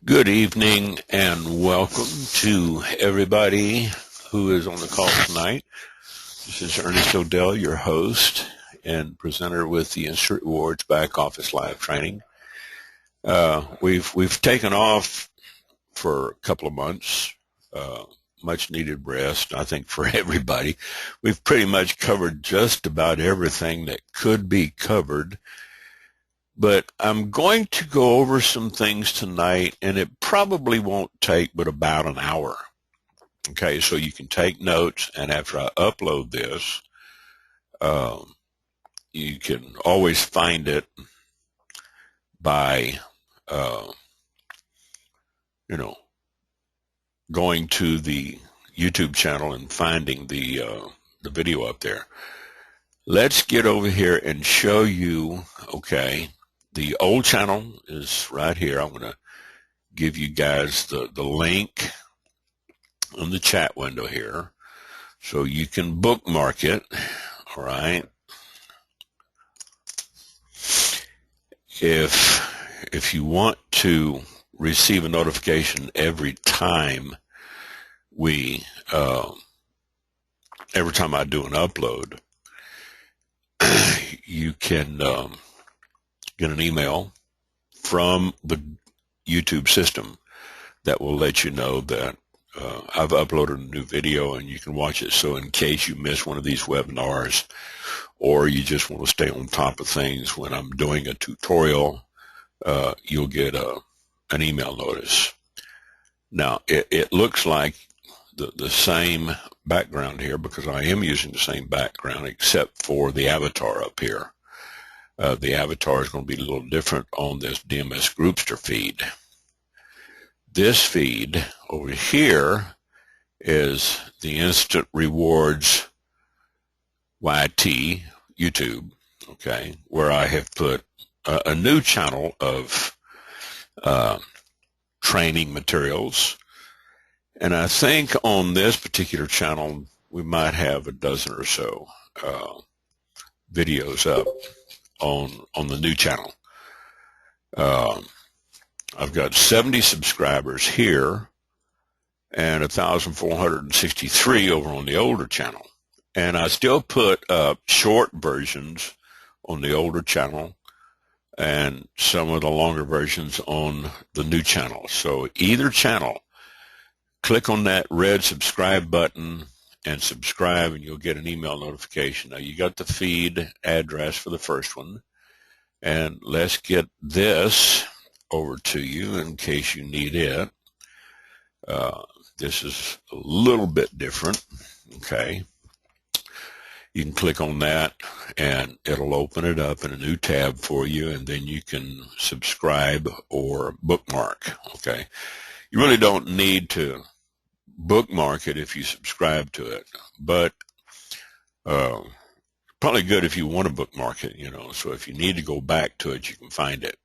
Good evening and welcome to everybody who is on the call tonight. This is Ernest O'Dell, your host and presenter with the Instant Rewards Back Office Live Training. We've taken off for a couple of months, much needed rest, I think, for everybody. We've pretty much covered just about everything that could be covered. But I'm going to go over some things tonight, and it probably won't take but about an hour. Okay, so you can take notes, and after I upload this, you can always find it by, going to the YouTube channel and finding the video up there. Let's get over here and show you, okay, the old channel is right here. I'm going to give you guys the link in the chat window here so you can bookmark it. All right. If you want to receive a notification every time every time I do an upload, you can get an email from the YouTube system that will let you know that I've uploaded a new video and you can watch it. So in case you miss one of these webinars or you just want to stay on top of things when I'm doing a tutorial, you'll get an email notice. Now, it looks like the same background here because I am using the same background except for the avatar up here. The avatar is going to be a little different on this DMS Groupster feed. This feed over here is the Instant Rewards YT YouTube, okay, where I have put a new channel of training materials. And I think on this particular channel, we might have a dozen or so videos up on the new channel. I've got 70 subscribers here and 1,463 over on the older channel. And I still put up short versions on the older channel and some of the longer versions on the new channel. So either channel, click on that red subscribe button and subscribe, and you'll get an email notification. Now, you got the feed address for the first one, and let's get this over to you in case you need it. This is a little bit different, okay? You can click on that, and it'll open it up in a new tab for you, and then you can subscribe or bookmark, okay? You really don't need to bookmark it if you subscribe to it, but probably good if you want to bookmark it, so if you need to go back to it, you can find it.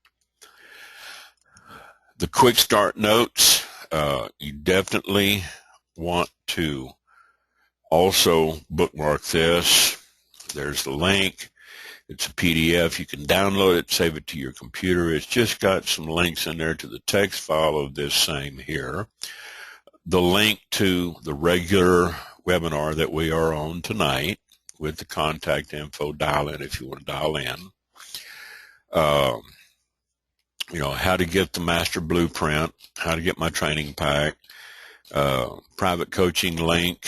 The quick start notes, you definitely want to also bookmark this. There's the link. It's a PDF. You can download it, save it to your computer. It's just got some links in there to the text file of this same here. The link to the regular webinar that we are on tonight with the contact info, dial in if you want to dial in. How to get the master blueprint, how to get my training pack, private coaching link.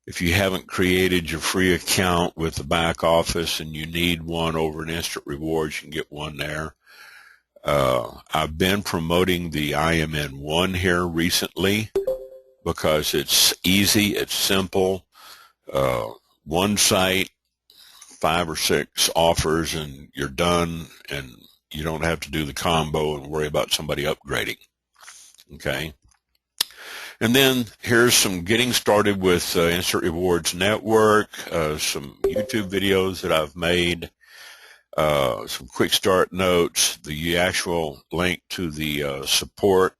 If you haven't created your free account with the back office and you need one over an Instant Rewards, you can get one there. I've been promoting the IMN1 here recently because it's easy, it's simple. One site, 5 or 6 offers, and you're done, and you don't have to do the combo and worry about somebody upgrading. Okay. And then here's some getting started with Instant Rewards Network, some YouTube videos that I've made, some quick start notes, the actual link to the support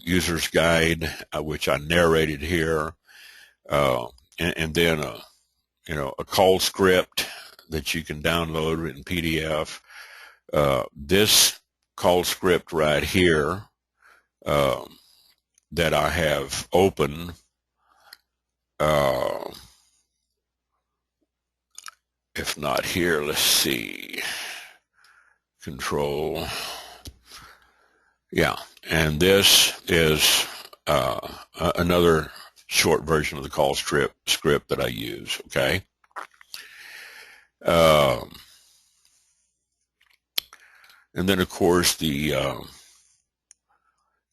user's guide, which I narrated here, and then a call script that you can download in PDF. This call script right here that I have open. If not here, let's see. Control. Yeah, and this is another short version of the call script that I use, okay? And then, of course, the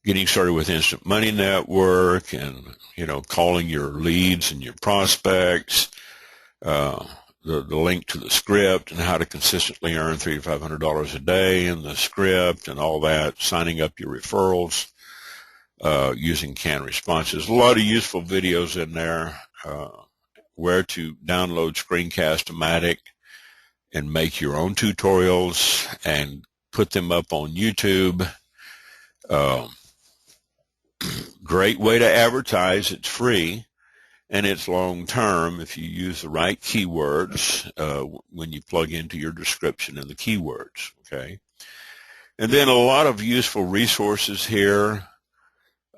getting started with Instant Money Network and, calling your leads and your prospects, the link to the script and how to consistently earn $300 to $500 a day in the script and all that, signing up your referrals, using canned responses. A lot of useful videos in there, where to download Screencast-O-Matic and make your own tutorials and put them up on YouTube. Great way to advertise. It's free. And it's long-term if you use the right keywords when you plug into your description and the keywords, okay? And then a lot of useful resources here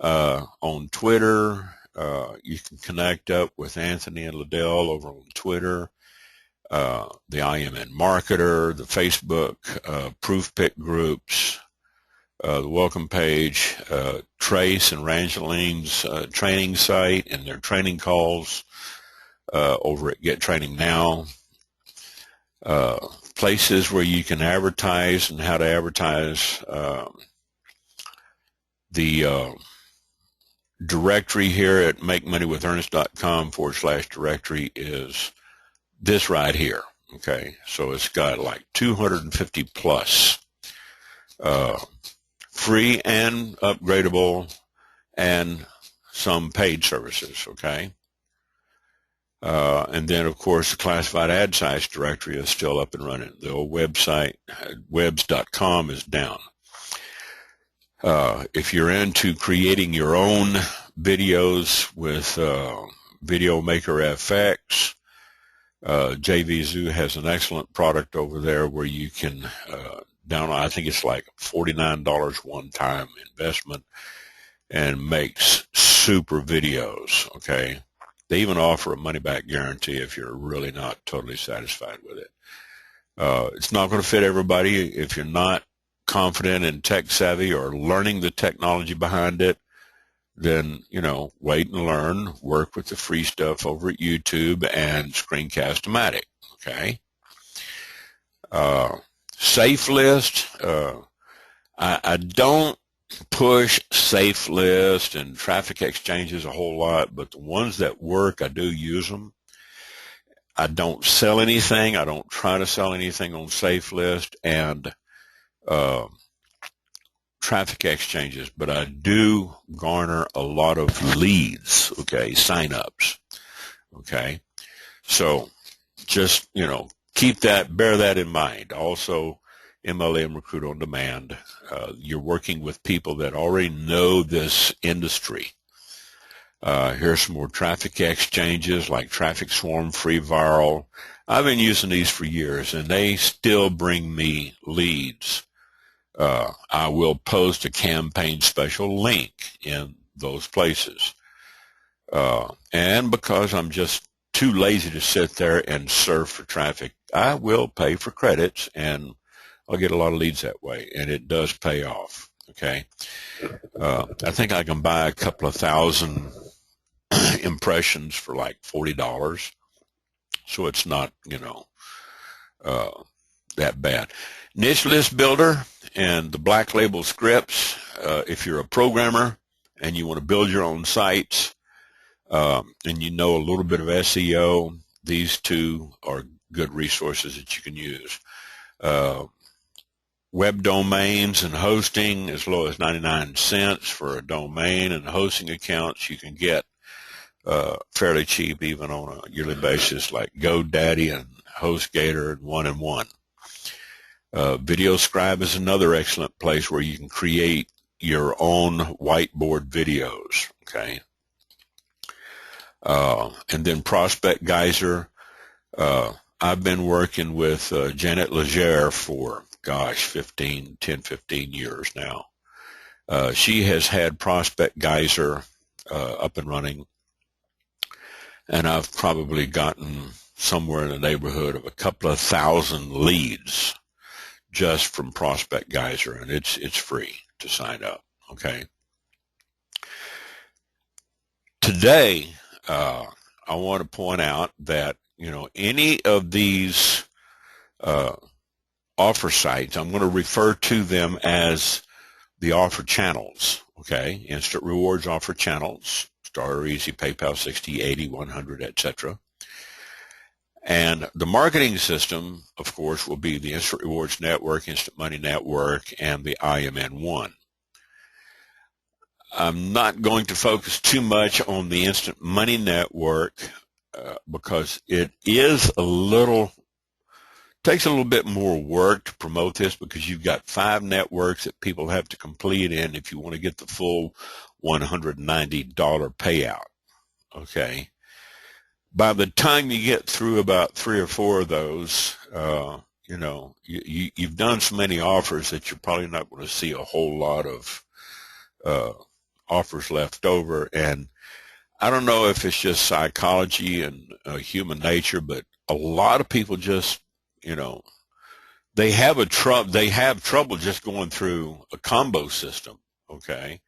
on Twitter. You can connect up with Anthony and Liddell over on Twitter, the IMN Marketer, the Facebook Proof Pick groups, the welcome page, Trace and Rangeline's training site and their training calls over at Get Training Now, places where you can advertise and how to advertise. The directory here at makemoneywithernest.com/directory is this right here, okay? So it's got like 250 plus free and upgradable and some paid services, okay? And then, of course, the classified ad sites directory is still up and running. The old website, webs.com, is down. If you're into creating your own videos with Video Maker FX, JVZoo has an excellent product over there where you can download. I think it's like $49 one-time investment and makes super videos, okay? They even offer a money-back guarantee if you're really not totally satisfied with it. It's not going to fit everybody. If you're not confident and tech-savvy or learning the technology behind it, then, wait and learn. Work with the free stuff over at YouTube and Screencast-O-Matic, okay? Safe list. I don't push safe list and traffic exchanges a whole lot, but the ones that work, I do use them. I don't sell anything. I don't try to sell anything on safe list and traffic exchanges, but I do garner a lot of leads, okay, signups, okay? So just, keep that, bear that in mind. Also, MLM Recruit on Demand. You're working with people that already know this industry. Here's some more traffic exchanges like Traffic Swarm, Free Viral. I've been using these for years, and they still bring me leads. I will post a campaign special link in those places. And because I'm just too lazy to sit there and surf for traffic, I will pay for credits, and I'll get a lot of leads that way, and it does pay off, okay? I think I can buy a couple of thousand impressions for like $40, so it's not, that bad. Niche List Builder and the Black Label Scripts, if you're a programmer and you want to build your own sites, and you know a little bit of SEO, these two are good resources that you can use. Web domains and hosting, as low as 99 cents for a domain, and hosting accounts you can get fairly cheap even on a yearly basis, like GoDaddy and HostGator and 1&1. VideoScribe is another excellent place where you can create your own whiteboard videos, okay? And then Prospect Geyser. I've been working with Janet Legere for gosh, 15 years now. She has had Prospect Geyser up and running, and I've probably gotten somewhere in the neighborhood of a couple of thousand leads just from Prospect Geyser, and it's free to sign up. Okay. Today, I want to point out that, you know, any of these offer sites, I'm going to refer to them as the offer channels. Okay, Instant Rewards offer channels, Starter, Easy, PayPal, 60, 80, 100, etc. And the marketing system, of course, will be the Instant Rewards Network, Instant Money Network, and the IMN1. I'm not going to focus too much on the Instant Money Network because it is takes a little bit more work to promote this, because you've got 5 networks that people have to complete in if you want to get the full $190 payout. Okay. By the time you get through about 3 or 4 of those, you know, you've done so many offers that you're probably not going to see a whole lot of offers left over. And I don't know if it's just psychology and human nature, but a lot of people just, you know, they have trouble just going through a combo system. Okay.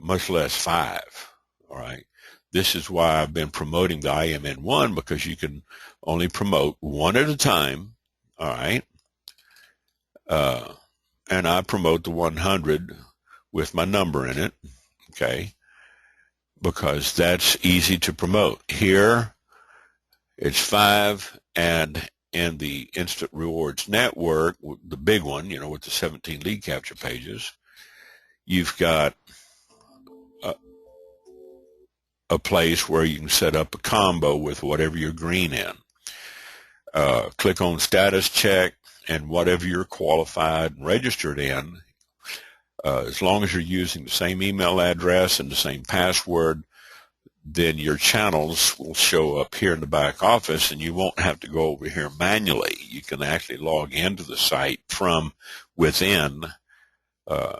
Much less 5. All right. This is why I've been promoting the IMN1, because you can only promote 1 at a time. All right. And I promote the 100 with my number in it. Okay. Because that's easy to promote. Here, it's 5, and in the Instant Rewards Network, the big one, you know, with the 17 lead capture pages, you've got a place where you can set up a combo with whatever you're green in. Click on status check, and whatever you're qualified and registered in, as long as you're using the same email address and the same password, then your channels will show up here in the back office, and you won't have to go over here manually. You can actually log into the site from within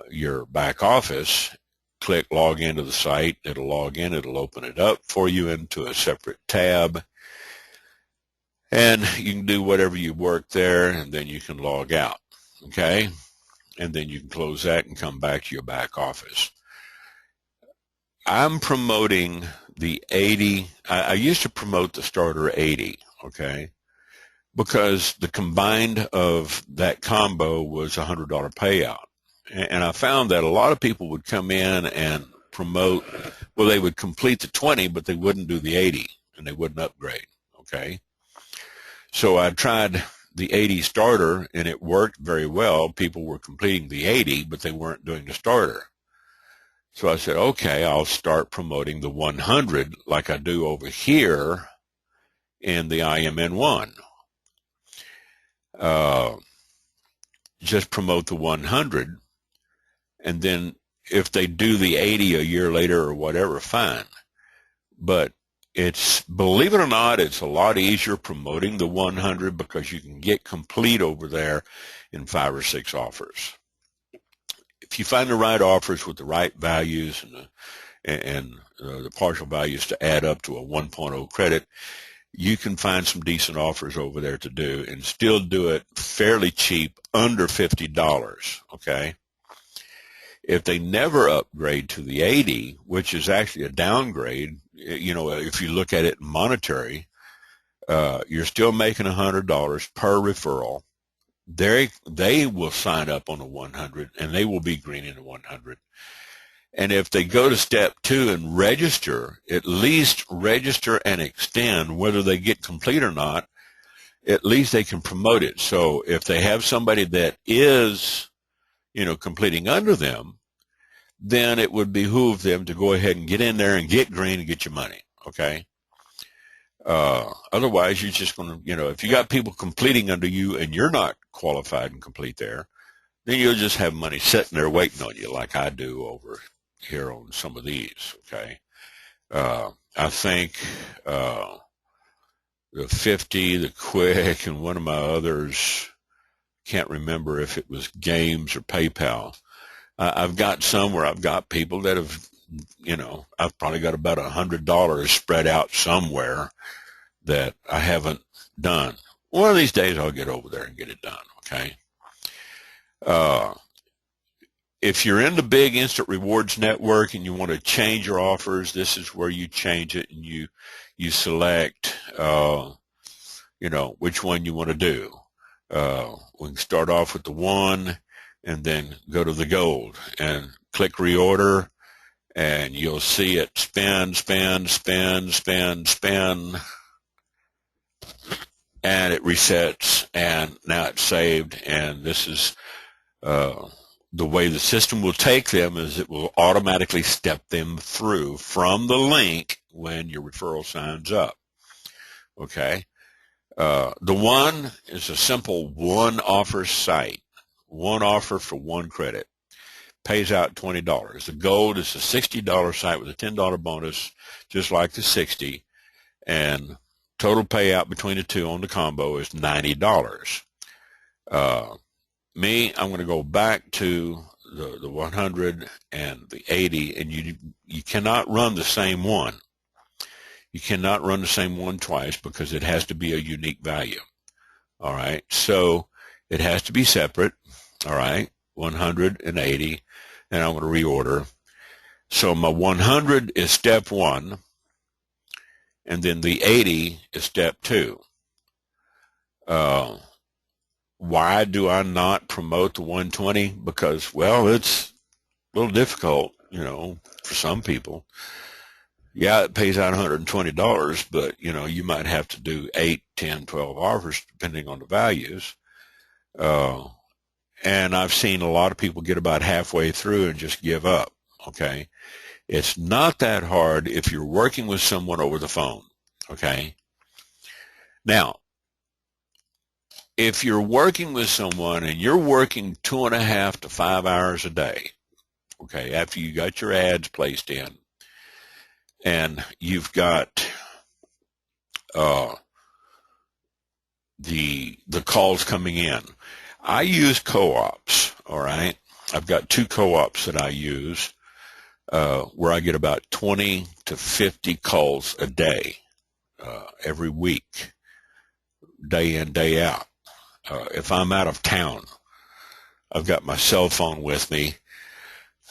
your back office. Click log into the site. It'll log in. It'll open it up for you into a separate tab, and you can do whatever you work there, and then you can log out. Okay, and then you can close that and come back to your back office. I'm promoting the 80. I used to promote the Starter 80, okay, because the combined of that combo was a $100 payout. And I found that a lot of people would come in and promote, well, they would complete the 20, but they wouldn't do the 80, and they wouldn't upgrade, okay? So I tried the 80 Starter, and it worked very well. People were completing the 80, but they weren't doing the Starter. So I said, okay, I'll start promoting the 100 like I do over here in the IMN1. Just promote the 100, and then if they do the 80 a year later or whatever, fine. But it's, believe it or not, it's a lot easier promoting the 100 because you can get complete over there in 5 or 6 offers. If you find the right offers with the right values and the partial values to add up to a 1.0 credit, you can find some decent offers over there to do and still do it fairly cheap, under $50, okay? If they never upgrade to the 80, which is actually a downgrade, you know, if you look at it monetary, you're still making $100 per referral. They will sign up on the 100, and they will be green in the 100. And if they go to step 2 and register, at least register and extend, whether they get complete or not, at least they can promote it. So if they have somebody that is, you know, completing under them, then it would behoove them to go ahead and get in there and get green and get your money, okay? Otherwise, you're just going to, you know, if you got people completing under you and you're not qualified and complete there, then you'll just have money sitting there waiting on you like I do over here on some of these, okay? I think the 50, the Quick, and one of my others, can't remember if it was Games or PayPal. I've got some where I've got people that have, I've probably got about $100 spread out somewhere that I haven't done. One of these days I'll get over there and get it done, okay? If you're in the big instant rewards network and you want to change your offers, this is where you change it, and you select, which one you want to do. We can start off with the 1 and then go to the gold and click reorder, and you'll see it spin, spin, spin, spin, spin, and it resets, and now it's saved. And this is the way the system will take them, is it will automatically step them through from the link when your referral signs up. Okay. The 1 is a simple one offer site, one offer for 1 credit, pays out $20. The gold is a $60 site with a $10 bonus, just like the 60, and total payout between the two on the combo is $90. I'm going to go back to the 100 and the 80, and you cannot run the same one. You cannot run the same one twice because it has to be a unique value. All right, so it has to be separate. All right, 180, and I'm going to reorder. So my 100 is step 1, and then the 80 is step 2. Why do I not promote the 120? Because, well, it's a little difficult, for some people. Yeah, it pays out $120, but, you might have to do 8, 10, 12 offers depending on the values. And I've seen a lot of people get about halfway through and just give up, okay? It's not that hard if you're working with someone over the phone, okay? Now, if you're working with someone and you're working 2.5 to 5 hours a day, okay, after you got your ads placed in, and you've got the calls coming in, I use co-ops, all right? I've got 2 co-ops that I use where I get about 20 to 50 calls a day, every week, day in, day out. If I'm out of town, I've got my cell phone with me.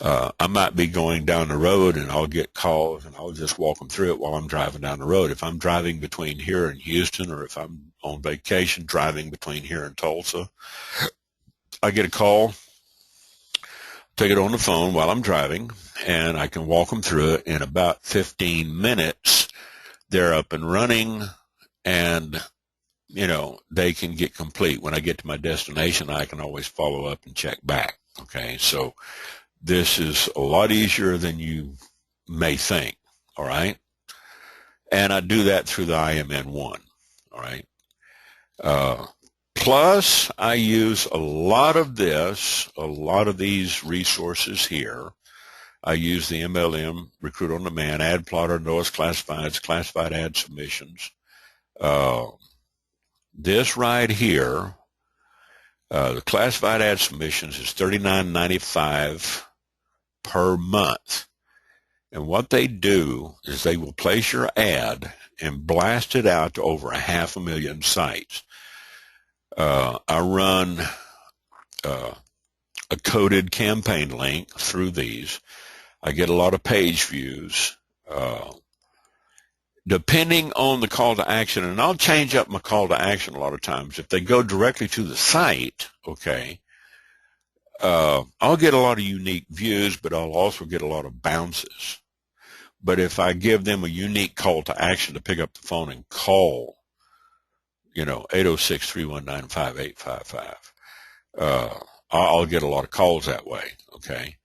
I might be going down the road and I'll get calls and I'll just walk them through it while I'm driving down the road. If I'm driving between here and Houston, or if I'm on vacation driving between here and Tulsa, I get a call, take it on the phone while I'm driving, and I can walk them through it. In about 15 minutes, they're up and running, and they can get complete. When I get to my destination, I can always follow up and check back. Okay, so this is a lot easier than you may think. All right, and I do that through the IMN1. All right. Plus, I use a lot of these resources here. I use the MLM, Recruit on Demand, Ad Plotter, Noah's Classifieds, Classified Ad Submissions. This right here, the Classified Ad Submissions is $39.95 per month. And what they do is they will place your ad and blast it out to over 500,000 sites. I run a coded campaign link through these. I get a lot of page views. Depending on the call to action, and I'll change up my call to action a lot of times. If they go directly to the site, okay, I'll get a lot of unique views, but I'll also get a lot of bounces. But if I give them a unique call to action to pick up the phone and call, 806-319-5855, I'll get a lot of calls that way, okay?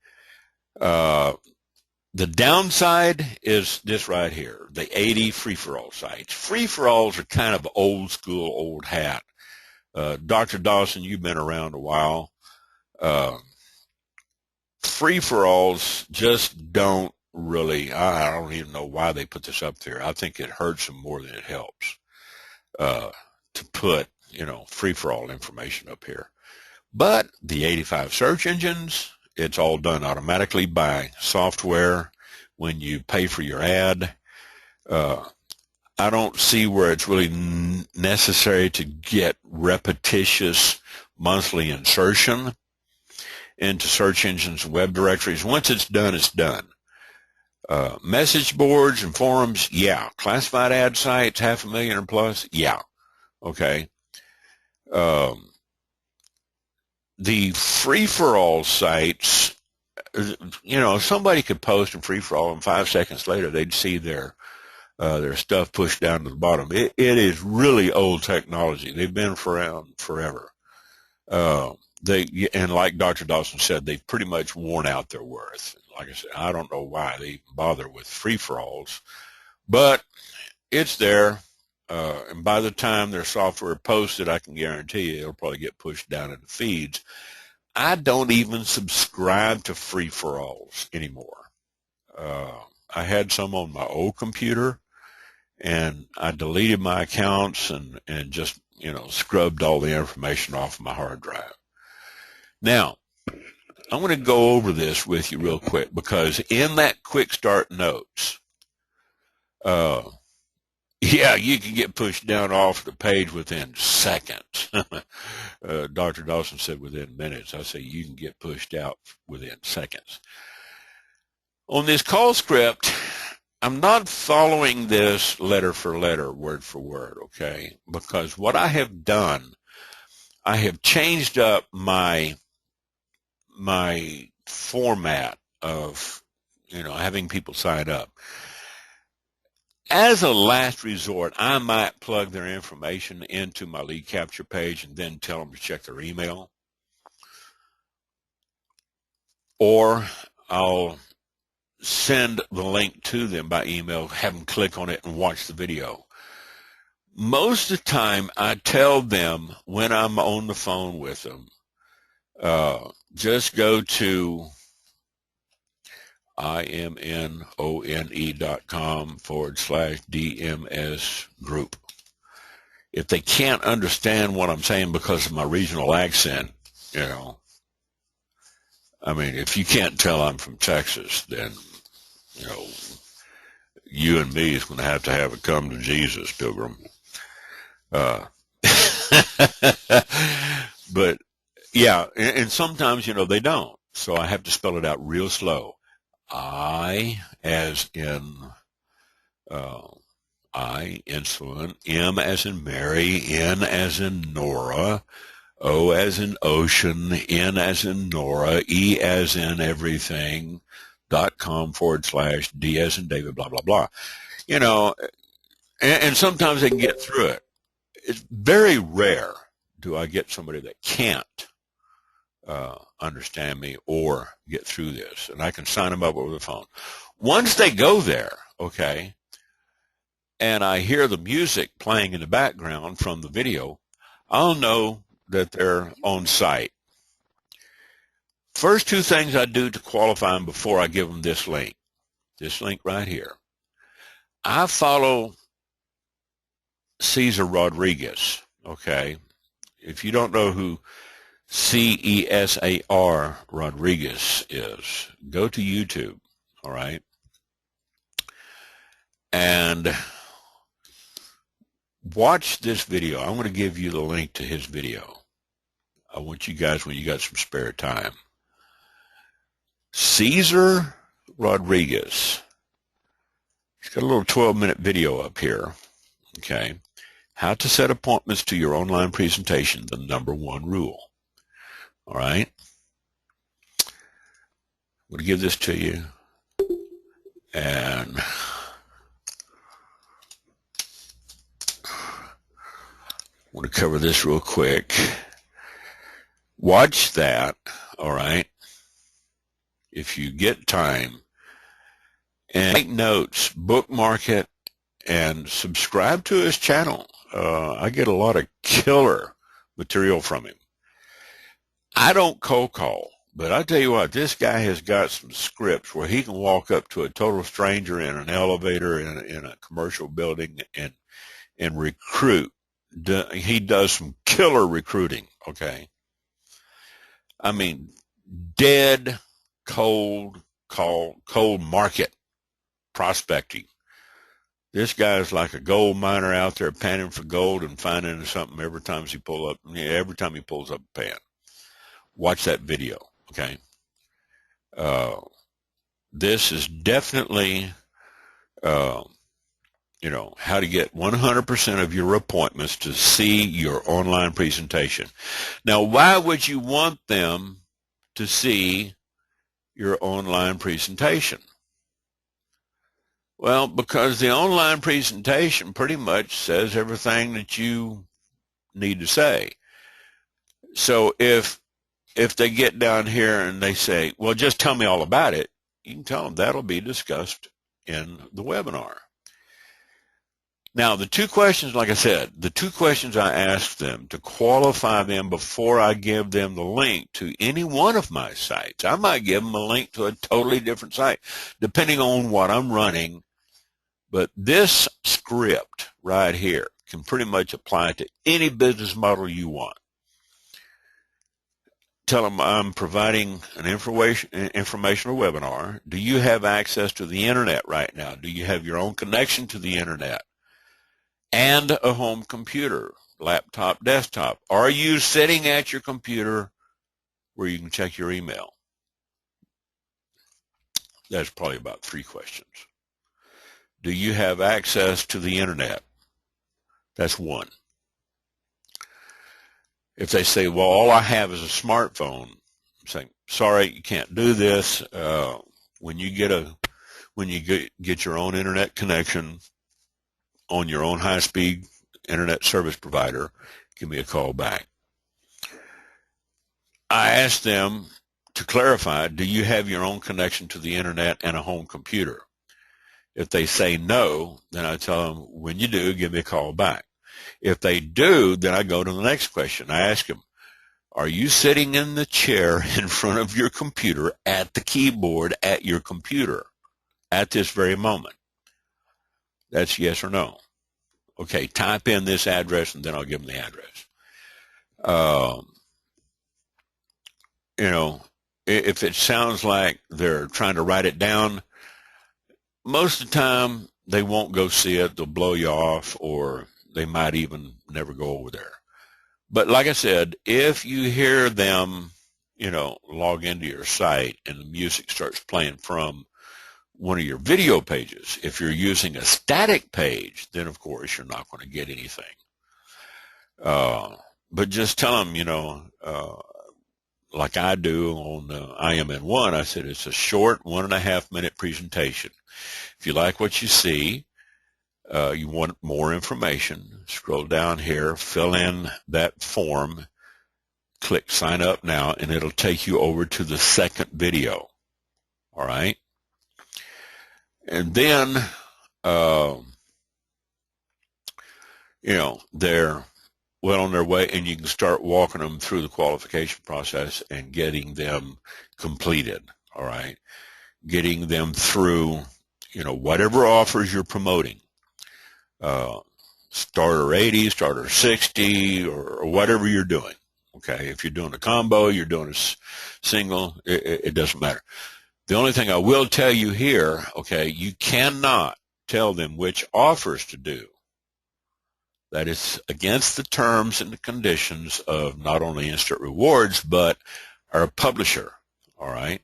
The downside is this right here, the 80 free-for-all sites. Free-for-alls are kind of old school, old hat. Dr. Dawson, you've been around a while. Free-for-alls just don't really, I don't even know why they put this up there. I think it hurts them more than it helps to put, free-for-all information up here. But the 85 search engines, it's all done automatically by software when you pay for your ad. I don't see where it's really necessary to get repetitious monthly insertion into search engines and web directories. Once it's done, it's done. Message boards and forums, yeah. Classified ad sites, 500,000 or plus, yeah. Okay. The free-for-all sites, you know, somebody could post a free-for-all and 5 seconds later they'd see their stuff pushed down to the bottom. It is really old technology. They've been around forever. And like Dr. Dawson said, they've pretty much worn out their worth. Like I said, I don't know why they even bother with free-for-alls, but it's there. And by the time their software posted, I can guarantee you it'll probably get pushed down into feeds. I don't even subscribe to free-for-alls anymore. I had some on my old computer, and I deleted my accounts and just, you know, scrubbed all the information off of my hard drive. Now, I'm going to go over this with you real quick, because in that quick start notes, yeah, you can get pushed down off the page within seconds. Dr. Dawson said within minutes. I say you can get pushed out within seconds. On this call script, I'm not following this letter for letter, word for word, okay? Because what I have done, I have changed up my format of, you know, having people sign up. As a last resort, I might plug their information into my lead capture page and then tell them to check their email. Or I'll send the link to them by email, have them click on it and watch the video. Most of the time, I tell them when I'm on the phone with them, just go to imone.com/DMS group. If they can't understand what I'm saying because of my regional accent, you know, I mean, if you can't tell I'm from Texas, then, you know, you and me is going to have a come to Jesus, Pilgrim. But yeah, and sometimes, you know, they don't. So I have to spell it out real slow. I, as in insulin, M as in Mary, N as in Nora, O as in ocean, N as in Nora, E as in everything, .com/D as in David, blah, blah, blah. You know, and sometimes they can get through it. It's very rare do I get somebody that can't understand me or get through this, and I can sign them up over the phone. Once they go there, okay, and I hear the music playing in the background from the video, I'll know that they're on site. First two things I do to qualify them before I give them this link right here. I follow Cesar Rodriguez, okay? If you don't know who Cesar Rodriguez is, go to YouTube, all right? And watch this video. I'm going to give you the link to his video. I want you guys, when you got some spare time. Cesar Rodriguez. He's got a little 12-minute video up here, okay? How to set appointments to your online presentation, the #1 rule. All right? I'm going to give this to you. And I want to cover this real quick. Watch that, all right, if you get time. And take notes, bookmark it, and subscribe to his channel. I get a lot of killer material from him. I don't cold call, but I tell you what, this guy has got some scripts where he can walk up to a total stranger in an elevator in a commercial building and recruit. He does some killer recruiting, okay? I mean, dead cold market prospecting. This guy's like a gold miner out there panning for gold and finding something every time he pulls up a pan. Watch that video, okay? This is definitely, how to get 100% of your appointments to see your online presentation. Now, why would you want them to see your online presentation? Well, because the online presentation pretty much says everything that you need to say. So if they get down here and they say, well, just tell me all about it, you can tell them that'll be discussed in the webinar. Now, the two questions, like I said, the two questions I ask them to qualify them before I give them the link to any one of my sites. I might give them a link to a totally different site, depending on what I'm running. But this script right here can pretty much apply to any business model you want. Tell them I'm providing an informational webinar. Do you have access to the internet right now? Do you have your own connection to the internet? And a home computer, laptop, desktop. Are you sitting at your computer where you can check your email? That's probably about 3 questions. Do you have access to the internet? That's 1. If they say, well, all I have is a smartphone, I'm saying, sorry, you can't do this. When you get your own internet connection on your own high-speed internet service provider, give me a call back. I asked them to clarify, do you have your own connection to the internet and a home computer? If they say no, then I tell them, when you do, give me a call back. If they do, then I go to the next question. I ask them, are you sitting in the chair in front of your computer at the keyboard at your computer at this very moment? That's yes or no. Okay, type in this address, and then I'll give them the address. If it sounds like they're trying to write it down, most of the time they won't go see it. They'll blow you off, or they might even never go over there. But like I said, if you hear them, log into your site and the music starts playing from one of your video pages, if you're using a static page, then of course you're not going to get anything. But just tell them, like I do on IMN1, I said it's a short 1.5 minute presentation. If you like what you see, you want more information, scroll down here, fill in that form, click sign up now, and it'll take you over to the second video. All right? And then, they're well on their way, and you can start walking them through the qualification process and getting them completed, all right? Getting them through, whatever offers you're promoting. Starter 80, starter 60, or whatever you're doing, okay? If you're doing a combo, you're doing a single, it doesn't matter. The only thing I will tell you here, okay, you cannot tell them which offers to do. That is against the terms and the conditions of not only Instant Rewards, but our publisher, all right?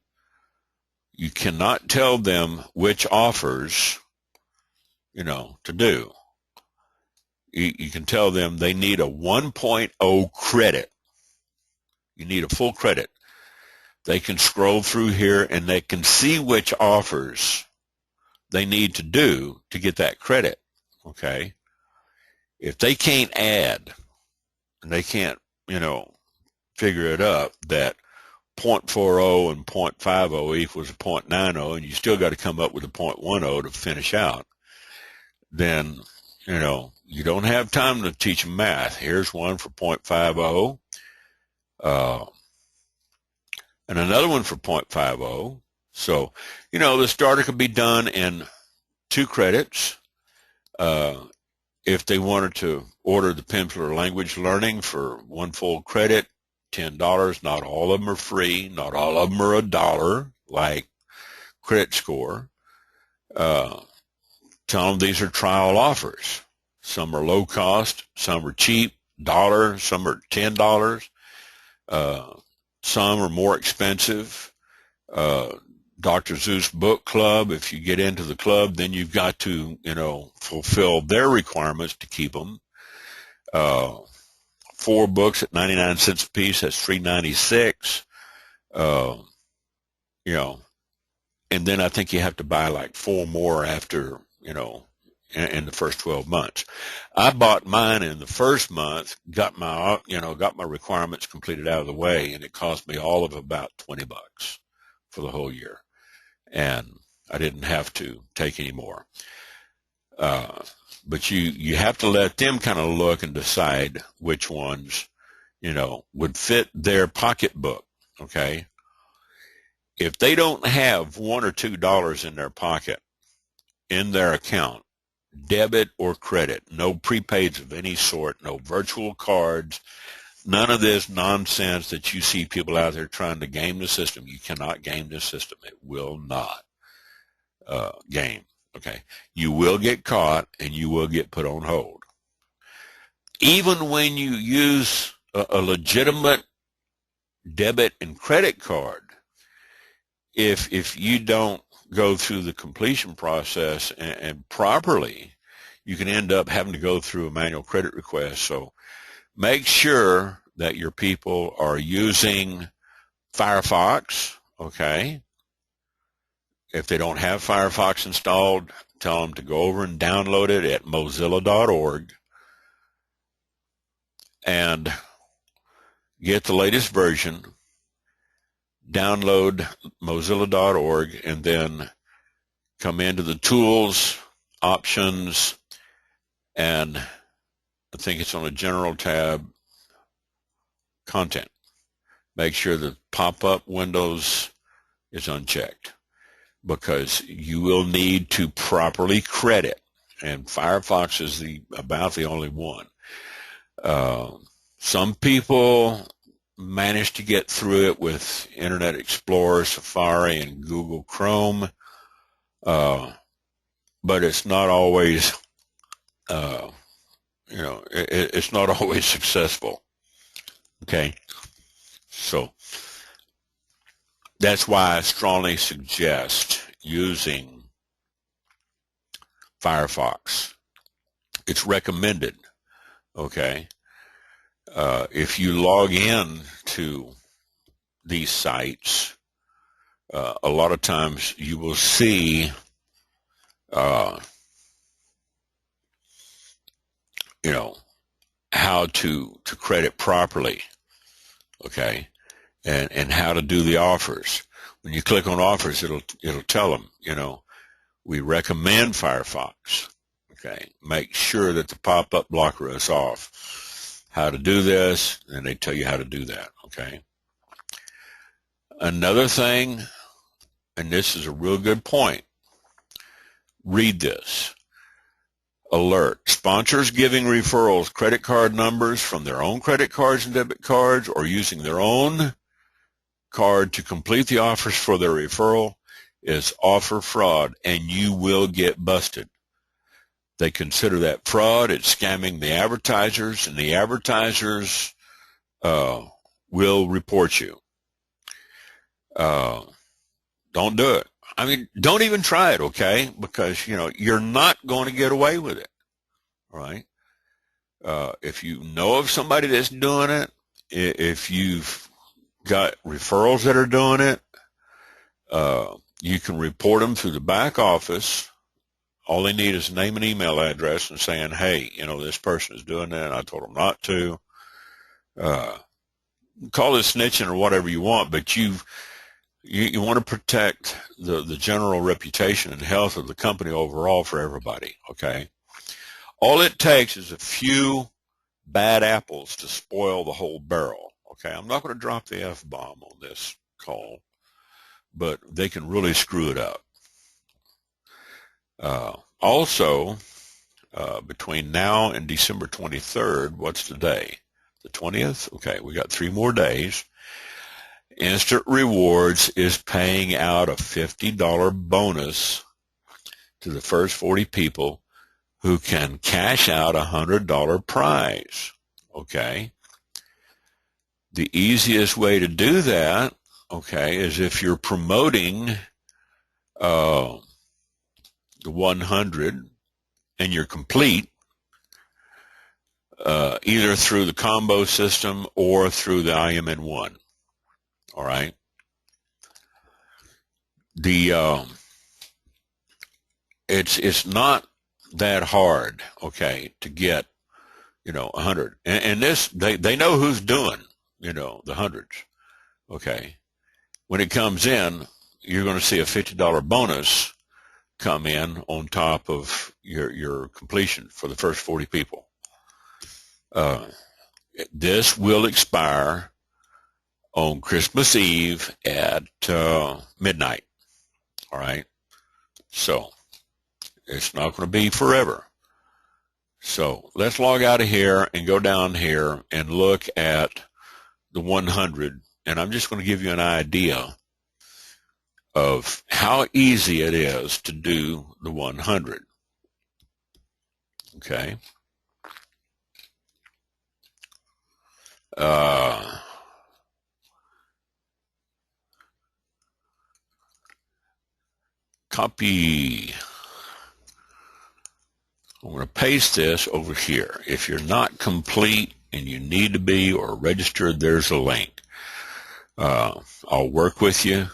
You cannot tell them which offers, to do. You can tell them they need a 1.0 credit. You need a full credit. They can scroll through here and they can see which offers they need to do to get that credit, okay? If they can't add and they can't, figure it up that 0.40 and 0.50 equals a 0.90, and you still got to come up with a 0.10 to finish out, then, you don't have time to teach them math. Here's one for 0.50. And another one for 0.50. So, the starter could be done in 2 credits. If they wanted to order the Pimsleur language learning for 1 full credit, $10. Not all of them are free. Not all of them are $1, like credit score. Tell them these are trial offers. Some are low cost, some are cheap, $1, some are $10. Some are more expensive. Dr. Zeus Book Club, if you get into the club, then you've got to, fulfill their requirements to keep them. 4 books at 99 cents a piece, that's $3.96. And then I think you have to buy like 4 more after, in the first 12 months. I bought mine in the first month, got my requirements completed out of the way, and it cost me all of about $20 for the whole year. And I didn't have to take any more. But you have to let them kind of look and decide which ones, would fit their pocketbook, okay? If they don't have $1 or $2 in their pocket, in their account, debit or credit, no prepaids of any sort, no virtual cards, none of this nonsense that you see people out there trying to game the system. You cannot game the system. It will not game. Okay. You will get caught and you will get put on hold. Even when you use a legitimate debit and credit card, if you don't go through the completion process and properly, you can end up having to go through a manual credit request. So make sure that your people are using Firefox, okay? If they don't have Firefox installed, tell them to go over and download it at mozilla.org and get the latest version. Download mozilla.org and then come into the tools, options, and I think it's on the general tab, content. Make sure the pop-up windows is unchecked because you will need to properly credit, and Firefox is about the only one. Some people managed to get through it with Internet Explorer, Safari, and Google Chrome, but it's not always, it's not always successful. Okay, so that's why I strongly suggest using Firefox. It's recommended. Okay. If you log in to these sites, a lot of times you will see, how to credit properly, okay, and how to do the offers. When you click on offers, it'll tell them, we recommend Firefox, okay. Make sure that the pop-up blocker is off. How to do this, and they tell you how to do that, okay? Another thing, and this is a real good point, read this. Alert, sponsors giving referrals credit card numbers from their own credit cards and debit cards or using their own card to complete the offers for their referral is offer fraud, and you will get busted. They consider that fraud. It's scamming the advertisers, and the advertisers will report you. Don't do it. I mean, don't even try it, okay? Because, you're not going to get away with it, all right? If you know of somebody that's doing it, if you've got referrals that are doing it, you can report them through the back office. All they need is a name and email address and saying, hey, this person is doing that. I told them not to. Call it snitching or whatever you want, but you want to protect the general reputation and health of the company overall for everybody, okay? All it takes is a few bad apples to spoil the whole barrel, okay? I'm not going to drop the F-bomb on this call, but they can really screw it up. Also, between now and December 23rd, what's today? The 20th? Okay, we got 3 more days. Instant Rewards is paying out a $50 bonus to the first 40 people who can cash out a $100 prize. Okay. The easiest way to do that, okay, is if you're promoting the 100 and you're complete, either through the combo system or through the IMN1. All right. It's not that hard, okay, to get, 100. And this, they know who's doing, the hundreds. Okay. When it comes in, you're going to see a $50 bonus come in on top of your completion for the first 40 people. This will expire on Christmas Eve at midnight. All right. So it's not going to be forever. So let's log out of here and go down here and look at the 100. And I'm just going to give you an idea of how easy it is to do the 100. Okay. Copy. I'm going to paste this over here. If you're not complete and you need to be or registered, there's a link. I'll work with you,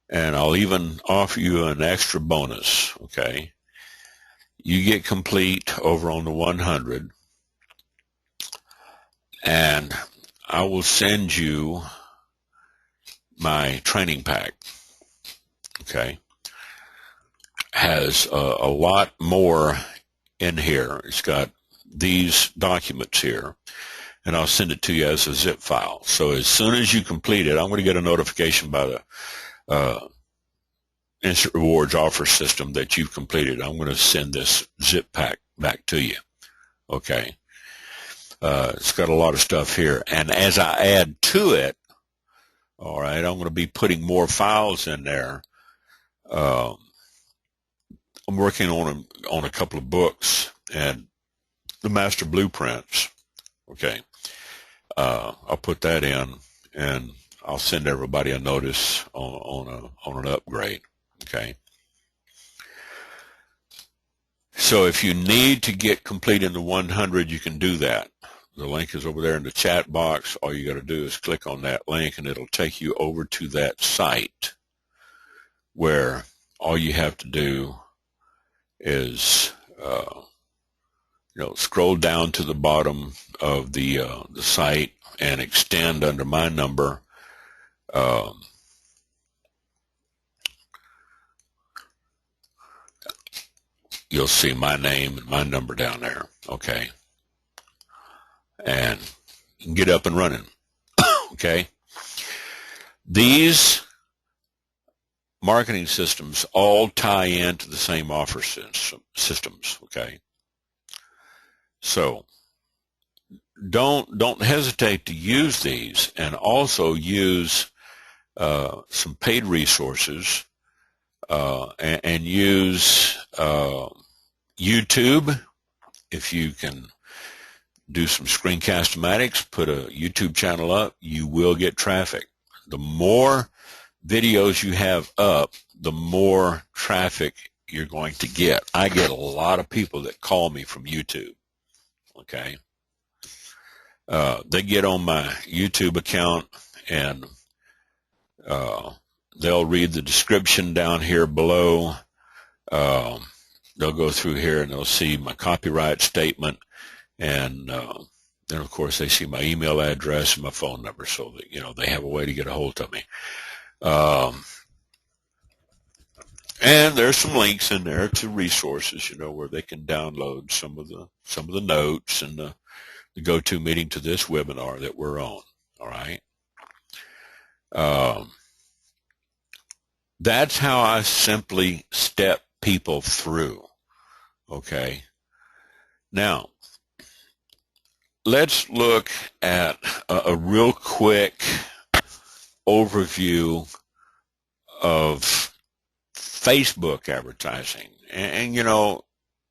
and I'll even offer you an extra bonus, okay? You get complete over on the 100, and I will send you my training pack, okay? Has a lot more in here. It's got these documents here, and I'll send it to you as a zip file. So as soon as you complete it, I'm going to get a notification by the Instant Rewards offer system that you've completed. I'm going to send this zip pack back to you. Okay. It's got a lot of stuff here. And as I add to it, all right, I'm going to be putting more files in there. I'm working on a couple of books and the master blueprints. Okay. I'll put that in, and I'll send everybody a notice on an upgrade. Okay. So if you need to get complete in the 100, you can do that. The link is over there in the chat box. All you got to do is click on that link, and it'll take you over to that site where all you have to do is scroll down to the bottom of the site and extend under my number. You'll see my name and my number down there. Okay. And you can get up and running. Okay. These marketing systems all tie into the same offer systems. Okay. So don't hesitate to use these, and also use some paid resources, and use YouTube. If you can do some screencast-o-matics, put a YouTube channel up, you will get traffic. The more videos you have up, the more traffic you're going to get. I get a lot of people that call me from YouTube. Okay. They get on my YouTube account, and they'll read the description down here below. They'll go through here and they'll see my copyright statement, and then of course they see my email address and my phone number, so that they have a way to get a hold of me. And there's some links in there to resources, where they can download some of the notes and the GoToMeeting to this webinar that we're on. All right. That's how I simply step people through. Okay. Now, let's look at a real quick overview of Facebook advertising. And you know,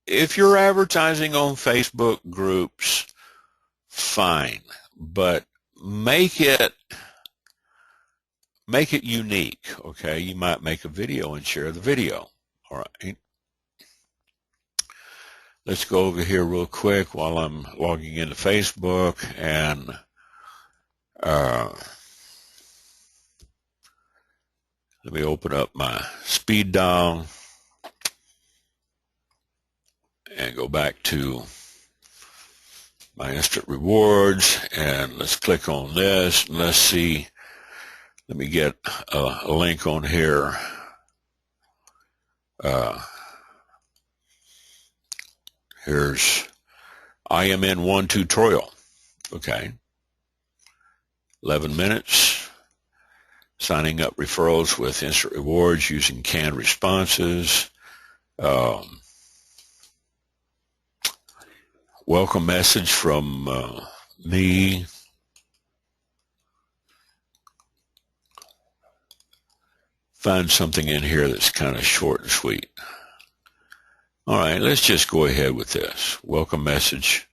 if you're advertising on Facebook groups, fine, but make it unique. Okay, you might make a video and share the video. All right. Let's go over here real quick while I'm logging into Facebook, and let me open up my speed dial and go back to my instant rewards, and let's click on this, and let's see. Let me get a link on here. Here's IMN1 tutorial. Okay. 11 minutes. Signing up referrals with instant rewards using canned responses. Welcome message from me. Find something in here that's kind of short and sweet. All right, let's just go ahead with this. Welcome message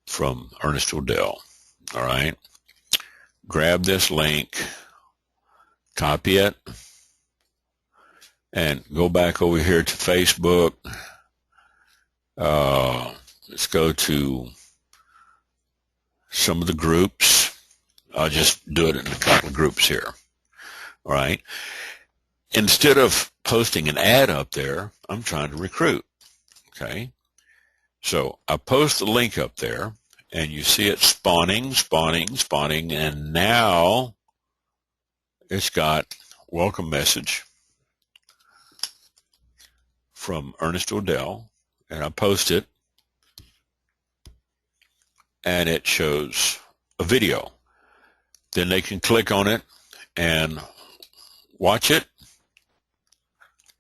from Ernest O'Dell. All right. Grab this link, copy it, and go back over here to Facebook. Let's go to some of the groups. I'll just do it in a couple of groups here. All right. Instead of posting an ad up there, I'm trying to recruit. Okay. So I post the link up there, and you see it spawning, and now it's got welcome message from Ernest O'Dell, and I post it, and it shows a video. Then they can click on it and watch it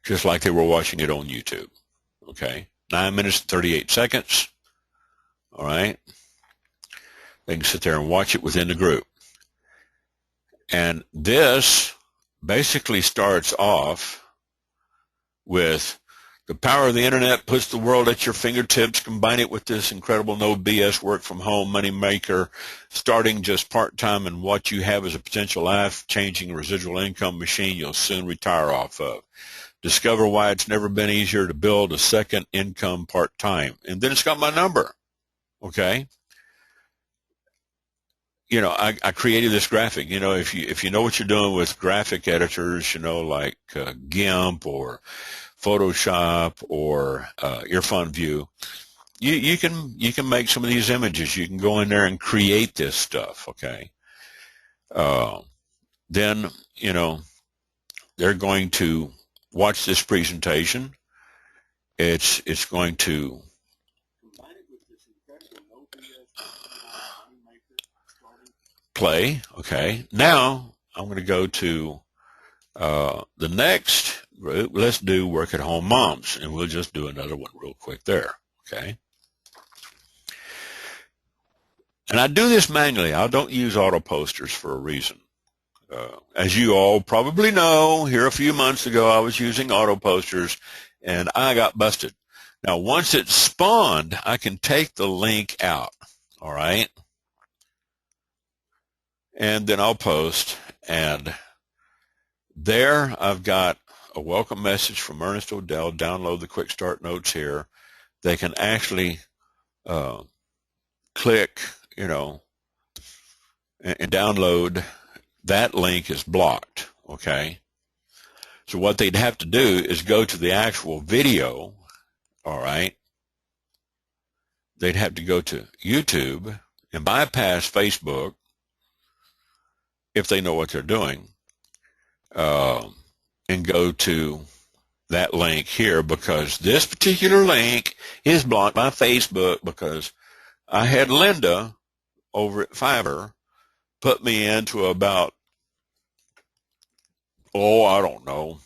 just like they were watching it on YouTube. Okay, 9 minutes and 38 seconds. All right, they can sit there and watch it within the group. And this basically starts off with the power of the internet puts the world at your fingertips. Combine it with this incredible no BS work from home money maker, starting just part-time, and what you have is a potential life-changing residual income machine you'll soon retire off of. Discover why it's never been easier to build a second income part-time. And then it's got my number. Okay. You know, I created this graphic. You know, if you know what you're doing with graphic editors, you know, like GIMP or Photoshop or Earphone View, you can make some of these images. You can go in there and create this stuff. Okay. Then, you know, they're going to watch this presentation. It's going to play. Okay. Now I'm going to go to the next group. Let's do work at home moms, and we'll just do another one real quick there. Okay. And I do this manually. I don't use auto posters for a reason. As you all probably know, here a few months ago, I was using auto posters, and I got busted. Now, once it's spawned, I can take the link out, all right? And then I'll post, and there I've got a welcome message from Ernest O'Dell. Download the quick start notes here. They can actually click, you know, and download. That link is blocked, okay? So what they'd have to do is go to the actual video, all right? They'd have to go to YouTube and bypass Facebook, if they know what they're doing, and go to that link here, because this particular link is blocked by Facebook, because I had Linda over at Fiverr put me into about, I don't know,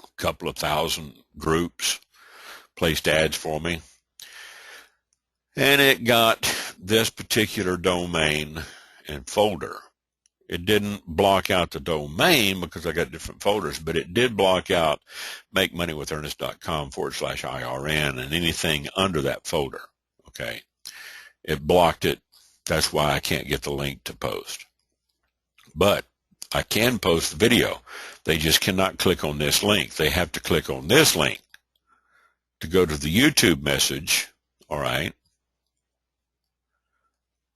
a couple of thousand groups, placed ads for me. And it got this particular domain and folder. It didn't block out the domain because I got different folders, but it did block out makemoneywithernest.com/IRN and anything under that folder. Okay. It blocked it. That's why I can't get the link to post. But I can post the video. They just cannot click on this link. They have to click on this link to go to the YouTube message, all right,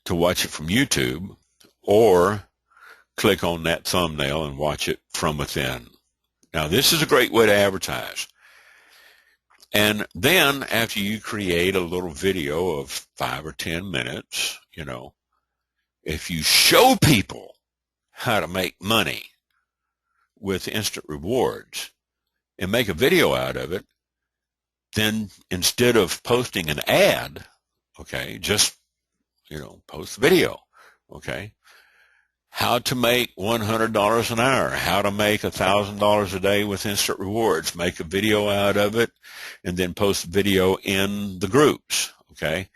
to watch it from YouTube, or click on that thumbnail and watch it from within. Now, this is a great way to advertise. And then after you create a little video of 5 or 10 minutes, you know, if you show people how to make money with instant rewards and make a video out of it, then instead of posting an ad, okay, just, you know, post the video, okay? How to make $100 an hour, how to make $1,000 a day with instant rewards. Make a video out of it and then post the video in the groups, okay?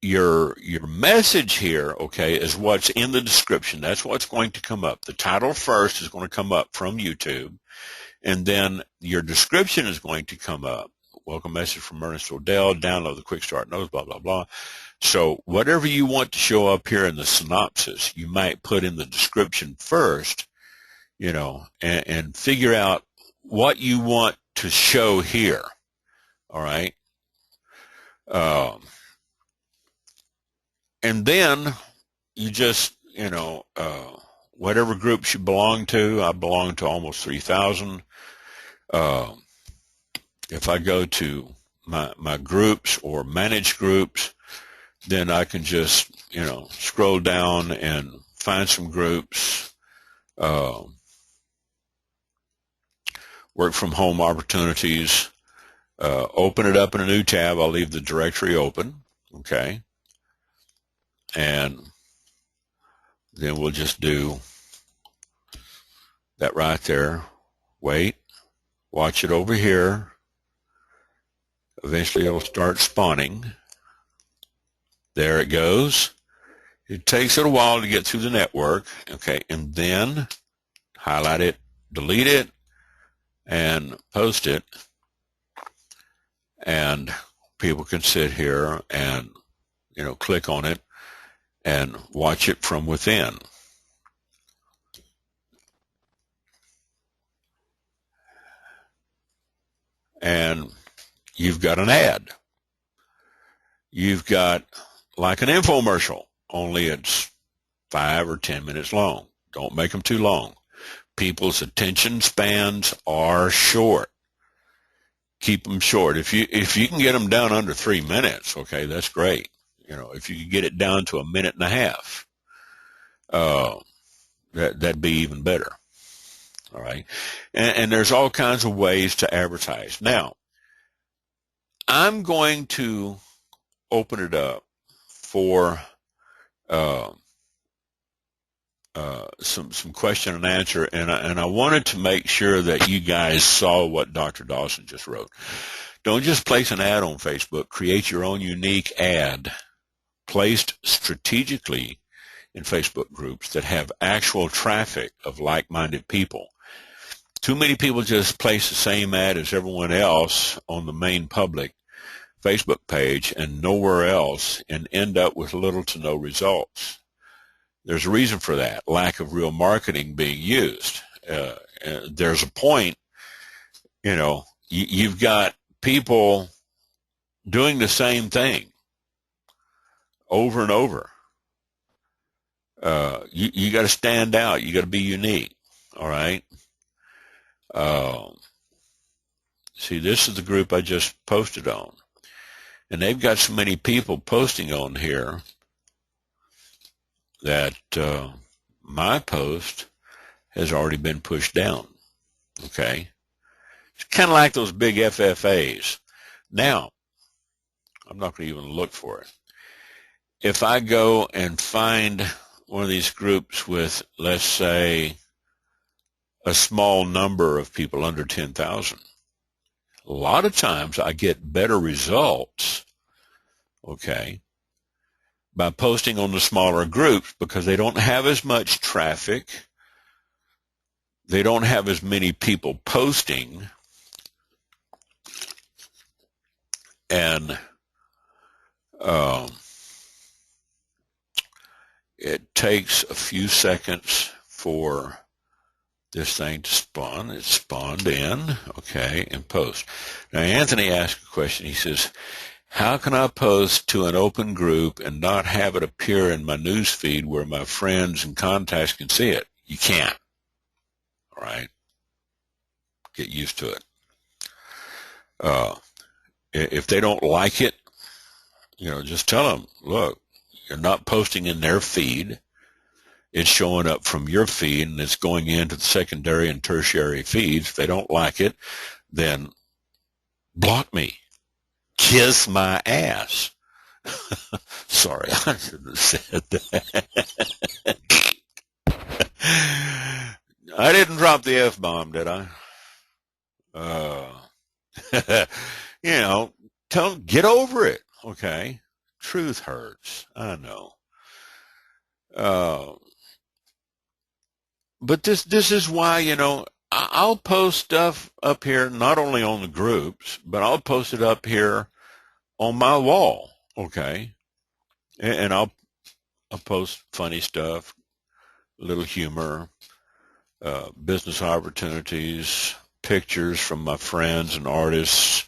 Your message here, okay, is what's in the description. That's what's going to come up. The title first is going to come up from YouTube, and then your description is going to come up. Welcome message from Ernest O'Dell, download the Quick Start Notes, blah, blah, blah. So whatever you want to show up here in the synopsis, you might put in the description first, you know, and figure out what you want to show here, all right? And then you just, you know, whatever groups you belong to. I belong to almost 3,000. If I go to my groups or manage groups, then I can just, you know, scroll down and find some groups, work from home opportunities, open it up in a new tab. I'll leave the directory open, okay? And then we'll just do that right there. Wait, watch it over here. Eventually it'll start spawning. There it goes. It takes it a while to get through the network, okay, and then highlight it, delete it, and post it, and people can sit here and, you know, click on it and watch it from within. And you've got an ad. You've got like an infomercial, only it's 5 or 10 minutes long. Don't make them too long. People's attention spans are short. Keep them short. If you can get them down under 3 minutes, okay, that's great. You know, if you could get it down to 1.5 minutes, that'd be even better. All right. And there's all kinds of ways to advertise. Now, I'm going to open it up for some question and answer, and I wanted to make sure that you guys saw what Dr. Dawson just wrote. Don't just place an ad on Facebook. Create your own unique ad placed strategically in Facebook groups that have actual traffic of like-minded people. Too many people just place the same ad as everyone else on the main public Facebook page and nowhere else, and end up with little to no results. There's a reason for that, lack of real marketing being used. There's a point, you know, you've got people doing the same thing over and over. You got to stand out. You got to be unique. All right. See, this is the group I just posted on, and they've got so many people posting on here that my post has already been pushed down. Okay. It's kind of like those big FFAs. Now, I'm not going to even look for it. If I go and find one of these groups with, let's say, a small number of people under 10,000, a lot of times I get better results okay, by posting on the smaller groups because they don't have as much traffic. They don't have as many people posting, and it takes a few seconds for this thing to spawn. It spawned in, okay, and post. Now, Anthony asked a question. He says, how can I post to an open group and not have it appear in my news feed where my friends and contacts can see it? You can't. All right? Get used to it. If they don't like it, just tell them, look, you're not posting in their feed. It's showing up from your feed, and it's going into the secondary and tertiary feeds. If they don't like it, then block me. Kiss my ass. Sorry, I shouldn't have said that. I didn't drop the F-bomb, did I? Tell them, get over it, okay? Truth hurts, I know. But this is why, I'll post stuff up here, not only on the groups, but I'll post it up here on my wall, okay? And I'll post funny stuff, a little humor, business opportunities, pictures from my friends and artists,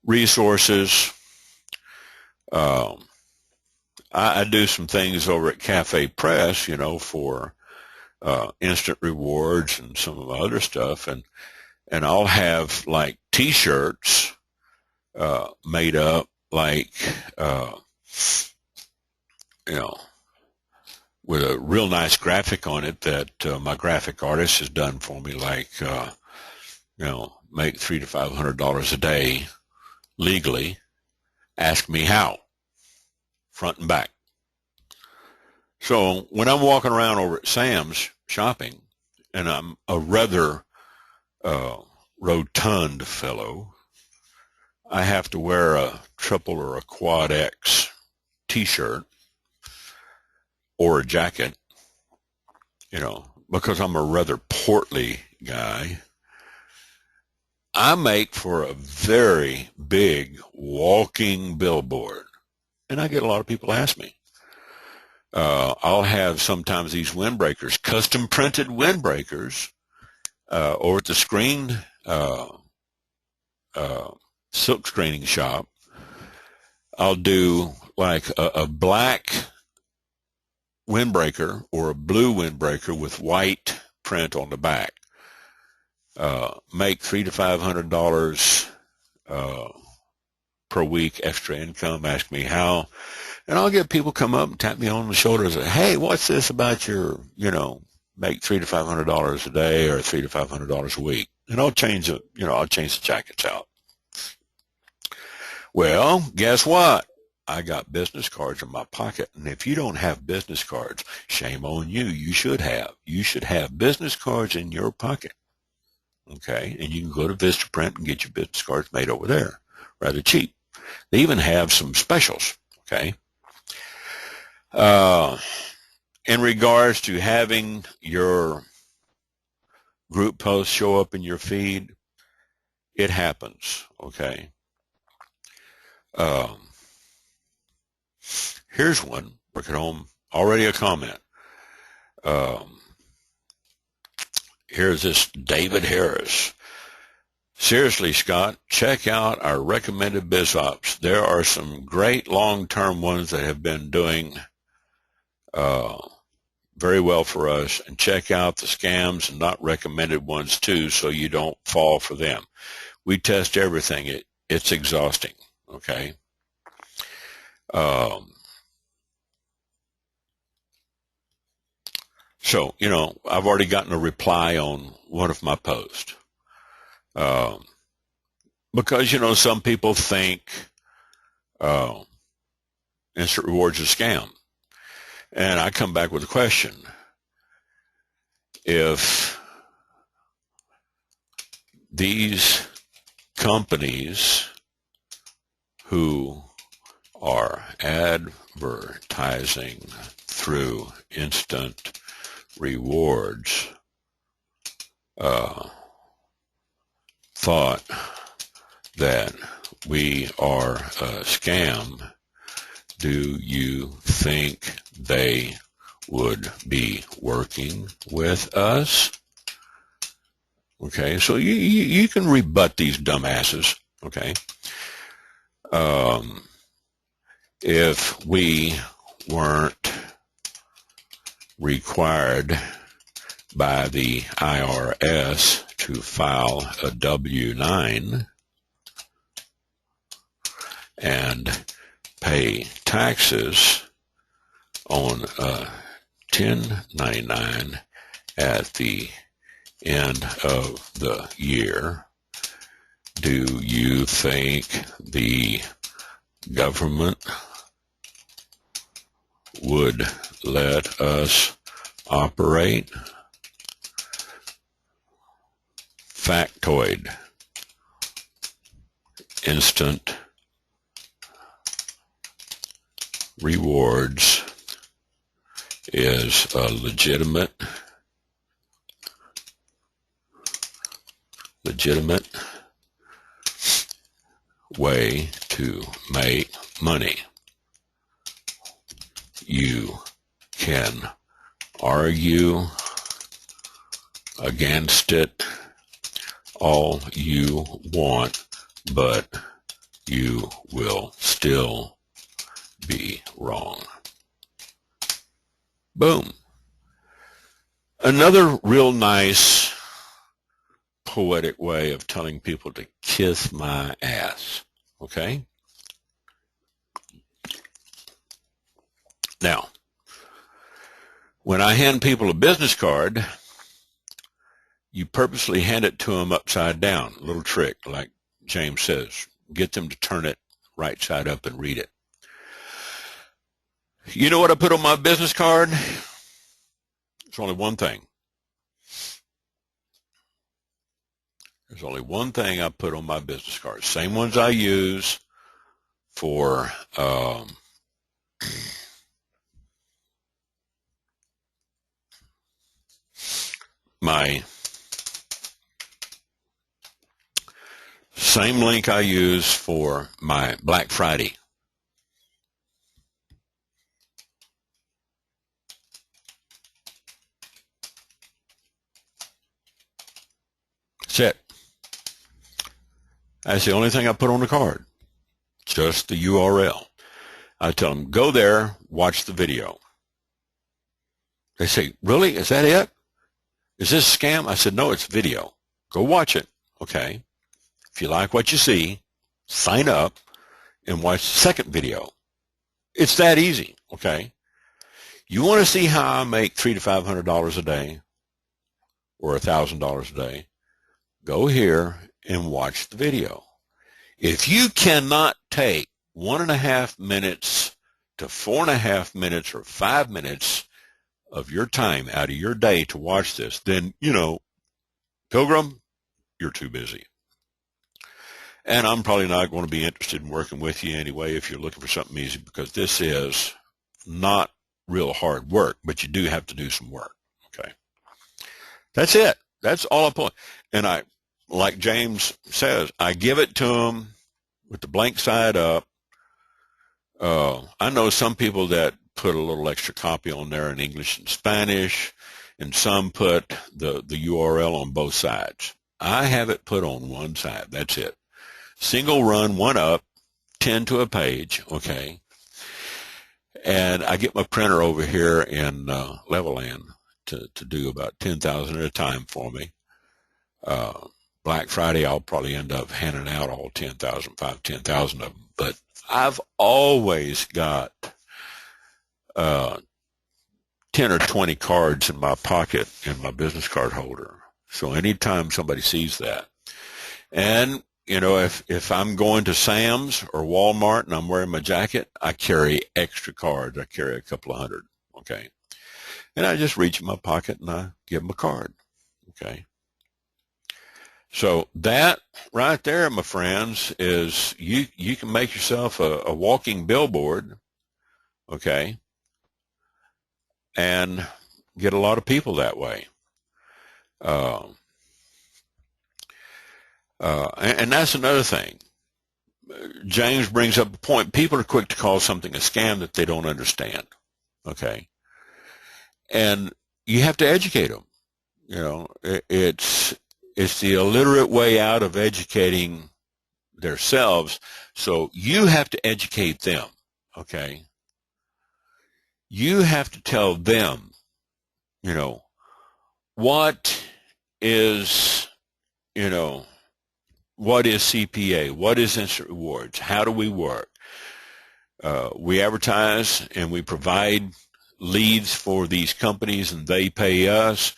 resources. I do some things over at Cafe Press, for instant rewards and some of my other stuff, and I'll have like T-shirts made up, like with a real nice graphic on it that my graphic artist has done for me, like make $300 to $500 a day legally. Ask me how. Front and back. So when I'm walking around over at Sam's shopping, and I'm a rather rotund fellow, I have to wear a triple or a quad X T-shirt or a jacket, because I'm a rather portly guy. I make for a very big walking billboard. And I get a lot of people ask me. I'll have sometimes these windbreakers, custom printed windbreakers, over at the screen, silk screening shop. I'll do like a black windbreaker or a blue windbreaker with white print on the back. Make $300 to $500 per week extra income. Ask me how, and I'll get people come up and tap me on the shoulder and say, "Hey, what's this about your, make $300 to $500 a day or $300 to $500 a week?" And I'll change the jackets out. Well, guess what? I got business cards in my pocket, and if you don't have business cards, shame on you. You should have. You should have business cards in your pocket. Okay, and you can go to Vistaprint and get your business cards made over there, rather cheap. They even have some specials, okay? In regards to having your group posts show up in your feed, it happens, okay? Here's one, work at home, already a comment. Here's this David Harris. Seriously, Scott, check out our recommended BizOps. There are some great long-term ones that have been doing very well for us, and check out the scams and not recommended ones too, so you don't fall for them. We test everything. It's exhausting, okay? So, I've already gotten a reply on one of my posts. Because, some people think instant rewards is a scam. And I come back with a question. If these companies who are advertising through instant rewards thought that we are a scam, do you think they would be working with us? Okay, so you can rebut these dumbasses, okay? If we weren't required by the IRS to file a W-9 and pay taxes on a 1099 at the end of the year, do you think the government would let us operate? Factoid. Instant rewards is a legitimate way to make money. You can argue against it all you want, but you will still be wrong. Boom. Another real nice poetic way of telling people to kiss my ass. Okay? Now, when I hand people a business card, you purposely hand it to them upside down. A little trick, like James says. Get them to turn it right side up and read it. You know what I put on my business card? There's only one thing. There's only one thing I put on my business cards. Same ones I use for my same link I use for my Black Friday. That's it. That's the only thing I put on the card. Just the URL. I tell them, go there, watch the video. They say, really? Is that it? Is this a scam? I said, no, it's video. Go watch it. Okay. If you like what you see, sign up and watch the second video. It's that easy. Okay. You want to see how I make $300 to $500 a day or $1,000 a day? Go here and watch the video. If you cannot take 1.5 minutes to 4.5 minutes or 5 minutes of your time out of your day to watch this, then, Pilgrim, you're too busy. And I'm probably not going to be interested in working with you anyway if you're looking for something easy, because this is not real hard work, but you do have to do some work. Okay. That's it. That's all I put. And I, like James says, I give it to them with the blank side up. I know some people that put a little extra copy on there in English and Spanish, and some put the URL on both sides. I have it put on one side. That's it. Single run, one up, 10 to a page, okay? And I get my printer over here in Levelland to do about 10,000 at a time for me. Black Friday, I'll probably end up handing out all 10,000 of them. But I've always got 10 or 20 cards in my pocket in my business card holder. So anytime somebody sees that. And, if I'm going to Sam's or Walmart and I'm wearing my jacket, I carry extra cards. I carry a couple of hundred, okay? And I just reach in my pocket and I give them a card, okay? So that right there, my friends, is you can make yourself a walking billboard, okay, and get a lot of people that way. Uh, and that's another thing. James brings up a point. People are quick to call something a scam that they don't understand, okay? And you have to educate them. You know, it's the illiterate way out of educating themselves. So you have to educate them, okay? You have to tell them, you know, what is, you know, what is CPA? What is instant rewards? How do we work? We advertise and we provide leads for these companies and they pay us.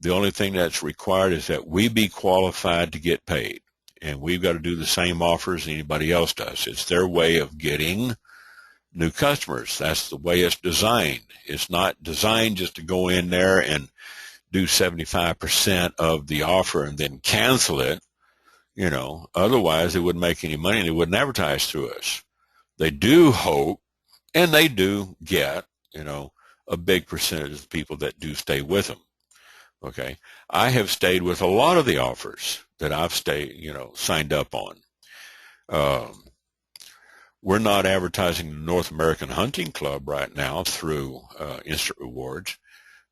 The only thing that's required is that we be qualified to get paid. And we've got to do the same offers anybody else does. It's their way of getting new customers. That's the way it's designed. It's not designed just to go in there and do 75% of the offer and then cancel it. You know, otherwise they wouldn't make any money and they wouldn't advertise through us. They do hope, and they do get, you know, a big percentage of the people that do stay with them. Okay. I have stayed with a lot of the offers that I've signed up on. We're not advertising the North American Hunting Club right now through Instant Rewards,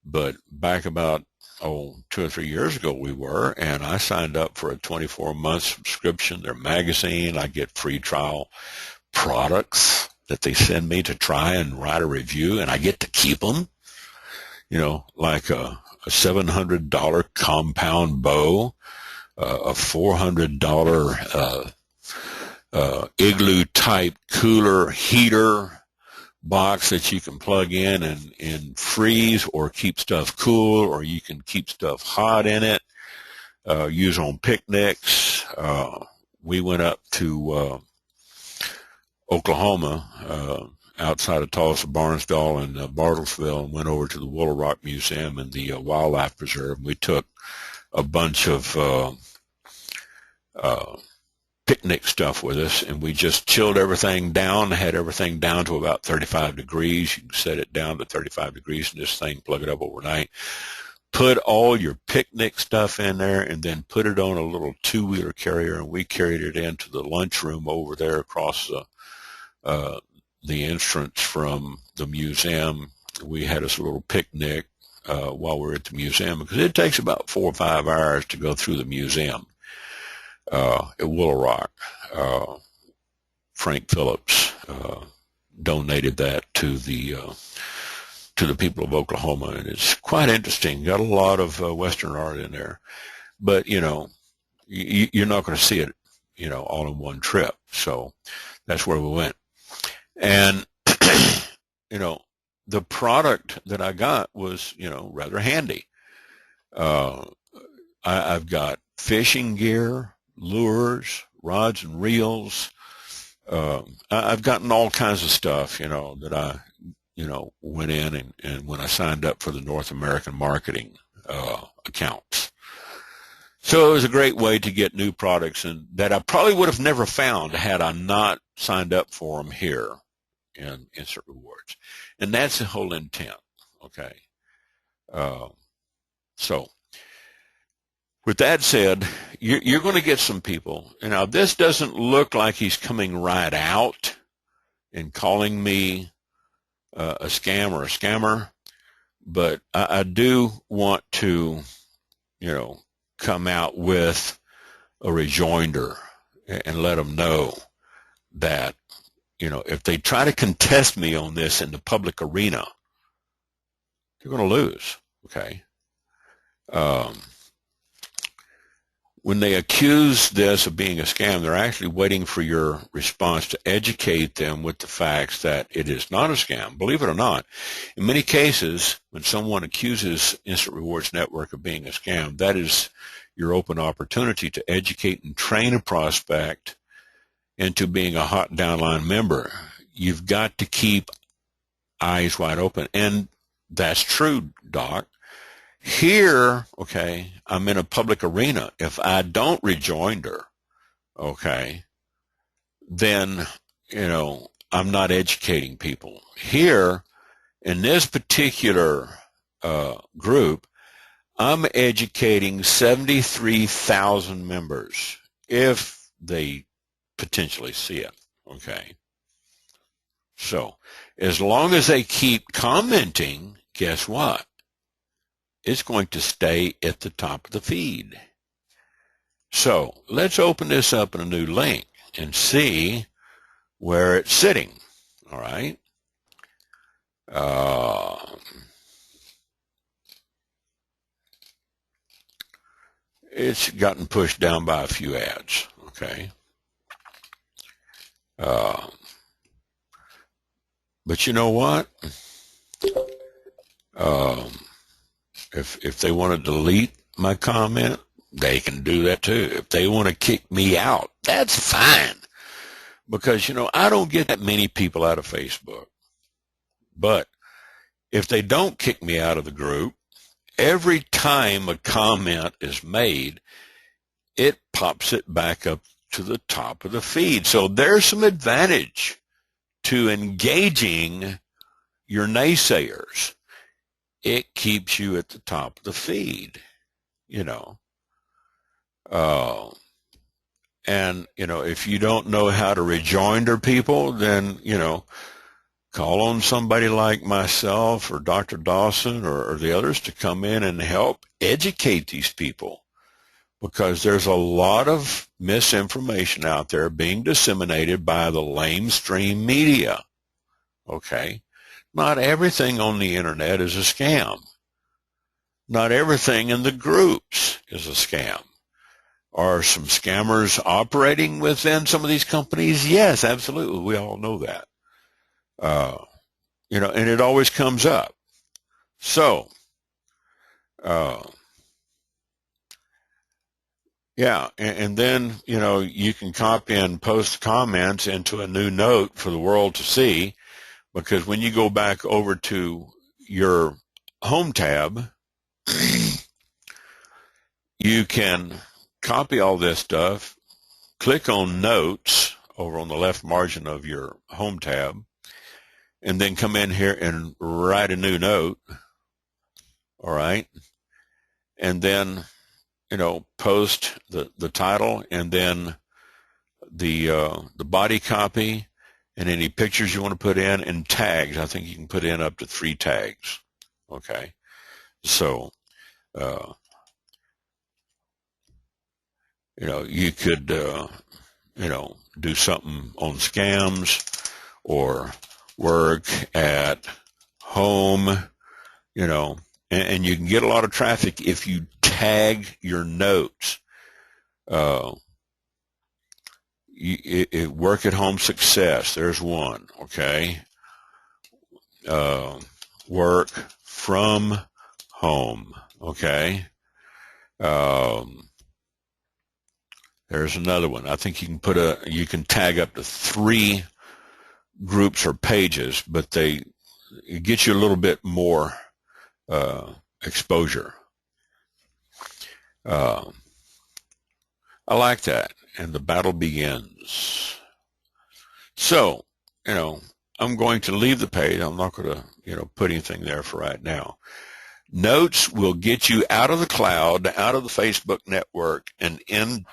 but back about 2 or 3 years ago we were, and I signed up for a 24-month subscription. Their magazine, I get free trial products that they send me to try and write a review, and I get to keep them, you know, like a $700 compound bow, a $400 igloo type cooler heater box that you can plug in and freeze or keep stuff cool, or you can keep stuff hot in it, use on picnics. We went up to Oklahoma, outside of Tulsa, Barnesville, and Bartlesville, and went over to the Willow Rock Museum and the Wildlife Preserve. We took a bunch of picnic stuff with us, and we just chilled everything down, had everything down to about 35 degrees. You can set it down to 35 degrees in this thing, plug it up overnight. Put all your picnic stuff in there, and then put it on a little two-wheeler carrier, and we carried it into the lunchroom over there across the entrance from the museum. We had us a little picnic while we were at the museum, because it takes about 4 or 5 hours to go through the museum at Willow Rock. Frank Phillips donated that to the people of Oklahoma, and it's quite interesting. Got a lot of Western art in there, but you know, you're not going to see it, you know, all in one trip. So that's where we went. And, you know, the product that I got was, you know, rather handy. I've got fishing gear, lures, rods and reels. I've gotten all kinds of stuff, you know, that I, you know, went in and when I signed up for the North American marketing accounts. So it was a great way to get new products, and that I probably would have never found had I not signed up for them here in Instant Rewards. And that's the whole intent, okay? So with that said, you're going to get some people. And now this doesn't look like he's coming right out and calling me a scam or a scammer, but I do want to, you know, come out with a rejoinder and let them know that, you know, if they try to contest me on this in the public arena, they're going to lose, okay? When they accuse this of being a scam, they're actually waiting for your response to educate them with the facts that it is not a scam. Believe it or not, in many cases, when someone accuses Instant Rewards Network of being a scam, that is your open opportunity to educate and train a prospect into being a hot downline member. You've got to keep eyes wide open. And that's true, Doc. Here, okay, I'm in a public arena. If I don't rejoin her, okay, then, I'm not educating people. Here, in this particular group, I'm educating 73,000 members if they potentially see it, okay? So, as long as they keep commenting, guess what? It's going to stay at the top of the feed. So, let's open this up in a new link and see where it's sitting, all right? It's gotten pushed down by a few ads, okay? But you know what? If they want to delete my comment, they can do that too. If they want to kick me out, that's fine. Because, I don't get that many people out of Facebook. But if they don't kick me out of the group, every time a comment is made, it pops it back up to the top of the feed. So there's some advantage to engaging your naysayers. It keeps you at the top of the feed, and, if you don't know how to rejoinder people, then, call on somebody like myself or Dr. Dawson or the others to come in and help educate these people, because there's a lot of misinformation out there being disseminated by the lamestream media, okay? Not everything on the internet is a scam. Not everything in the groups is a scam. Are some scammers operating within some of these companies? Yes, absolutely. We all know that. And it always comes up. So, yeah, and then, you can copy and post comments into a new note for the world to see, because when you go back over to your home tab, you can copy all this stuff, click on notes over on the left margin of your home tab, and then come in here and write a new note, all right? And then, post the title, and then the body copy, and any pictures you want to put in, and tags. I think you can put in up to 3 tags, okay? So, you could, do something on scams or work at home, and you can get a lot of traffic if you tag your notes. Work at home success, there's one, okay? Work from home, okay? There's another one. I think you can tag up to 3 groups or pages, but it gets you a little bit more exposure. I like that. And the battle begins. So, I'm going to leave the page. I'm not going to, put anything there for right now. Notes will get you out of the cloud, out of the Facebook network, and into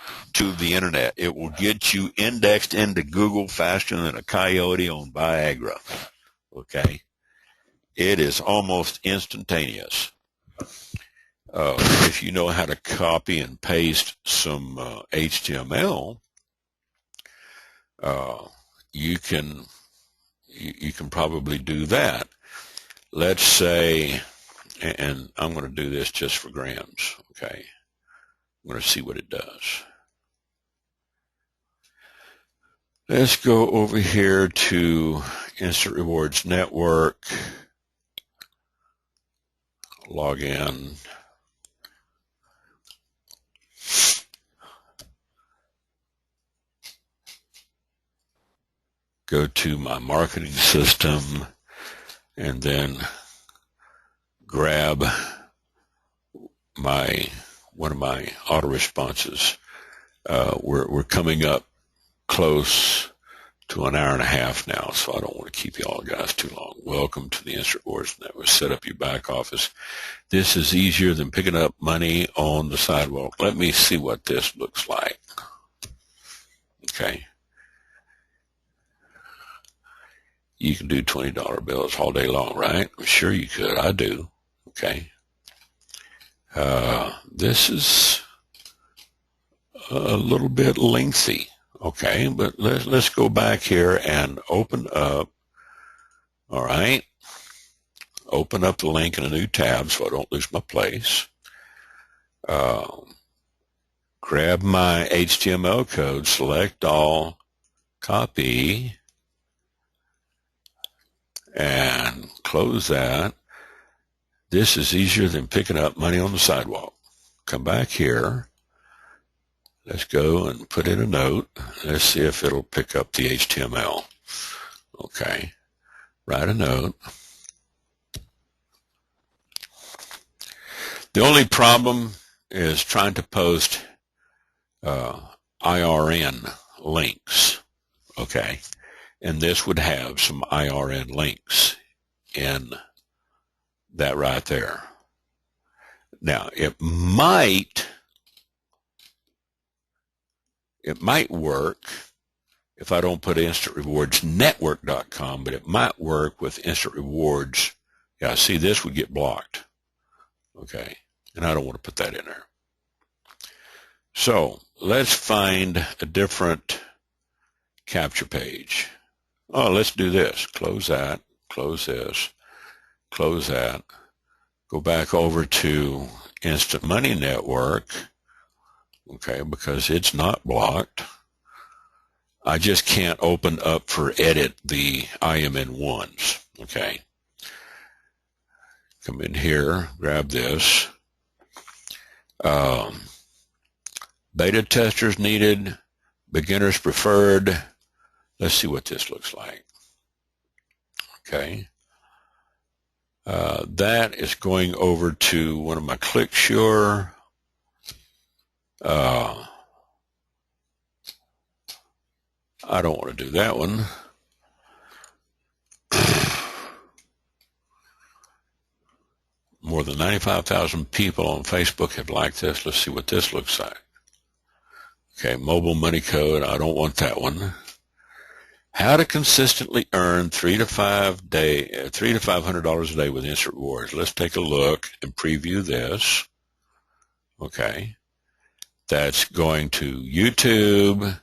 the internet. It will get you indexed into Google faster than a coyote on Viagra. Okay? It is almost instantaneous. If you know how to copy and paste some HTML, you can probably do that. Let's say, and I'm going to do this just for grams, okay? I'm going to see what it does. Let's go over here to Instant Rewards Network, log in. Go to my marketing system, and then grab one of my auto responses. We're coming up close to an hour and a half now, so I don't want to keep you all guys too long. Welcome to the Instant Rewards Network. Set up your back office. This is easier than picking up money on the sidewalk. Let me see what this looks like. Okay. You can do $20 bills all day long, right? I'm sure you could. I do. Okay. This is a little bit lengthy. Okay, but let's go back here and open up. All right. Open up the link in a new tab so I don't lose my place. Grab my HTML code, select all, copy, and close that. This is easier than picking up money on the sidewalk. Come back here. Let's go and put in a note. Let's see if it'll pick up the HTML. Okay. Write a note. The only problem is trying to post IRN links. Okay. And this would have some IRN links in that right there. Now, it might work if I don't put InstantRewardsNetwork.com, but it might work with Instant Rewards. Yeah, see, this would get blocked. Okay, and I don't want to put that in there. So let's find a different capture page. Oh, let's do this. Close that, close this, close that. Go back over to Instant Money Network. Okay, because it's not blocked. I just can't open up for edit the IMN ones. Okay. Come in here, grab this. Beta testers needed, beginners preferred. Let's see what this looks like. Okay. That is going over to one of my ClickSure. I don't want to do that one. More than 95,000 people on Facebook have liked this. Let's see what this looks like. Okay, mobile money code. I don't want that one. How to consistently earn $300 to $500 a day with Instant Rewards. Let's take a look and preview this. Okay. That's going to YouTube.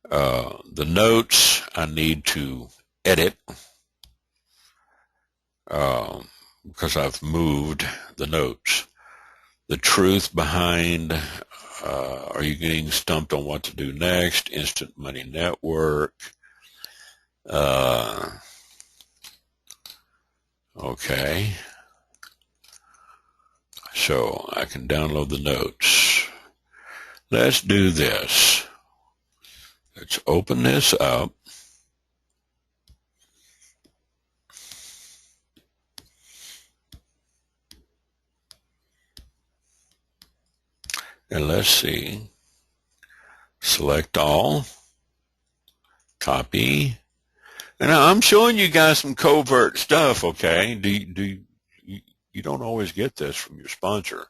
The notes I need to edit because I've moved the notes. The truth behind, are you getting stumped on what to do next? Instant Money Network. Okay. So I can download the notes. Let's do this. Let's open this up. And let's see. Select all. Copy. And I'm showing you guys some covert stuff, okay? You don't always get this from your sponsor.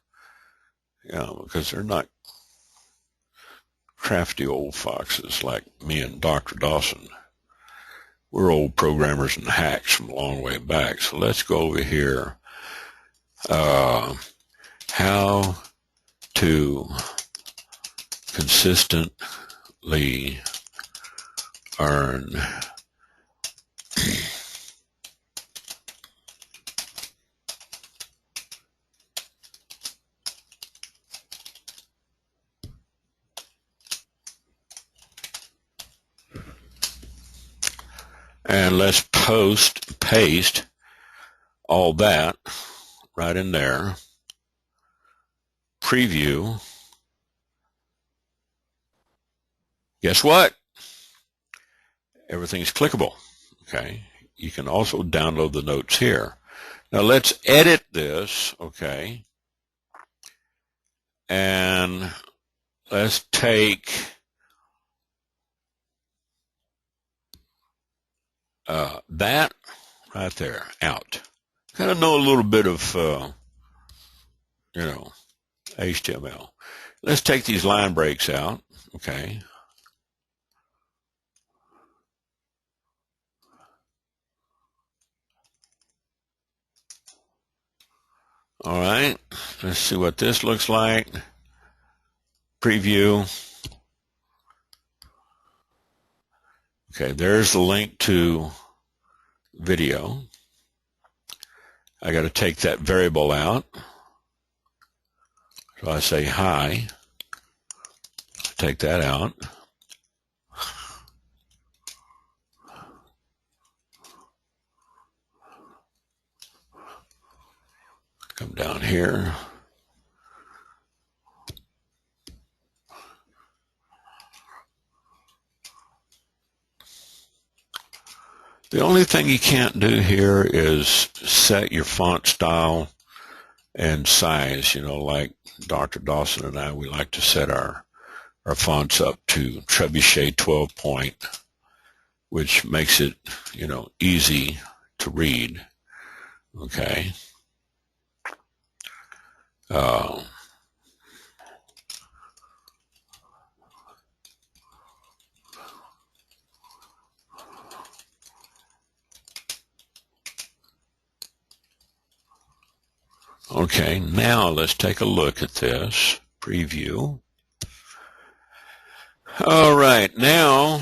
Yeah, because they're not crafty old foxes like me and Dr. Dawson. We're old programmers and hacks from a long way back. So let's go over here. How to consistently earn and let's paste all that right in there. Preview. Guess what? Everything's clickable. Okay. You can also download the notes here. Now let's edit this. Okay. And let's take that right there out. Kind of know a little bit of, HTML. Let's take these line breaks out. Okay. All right. Let's see what this looks like. Preview. Okay, there's the link to video. I got to take that variable out. So I say hi. Take that out. Come down here. The only thing you can't do here is set your font style and size. Like Dr. Dawson and I, we like to set our fonts up to Trebuchet 12 point, which makes it, easy to read. Okay. Okay, now let's take a look at this. Preview. All right, now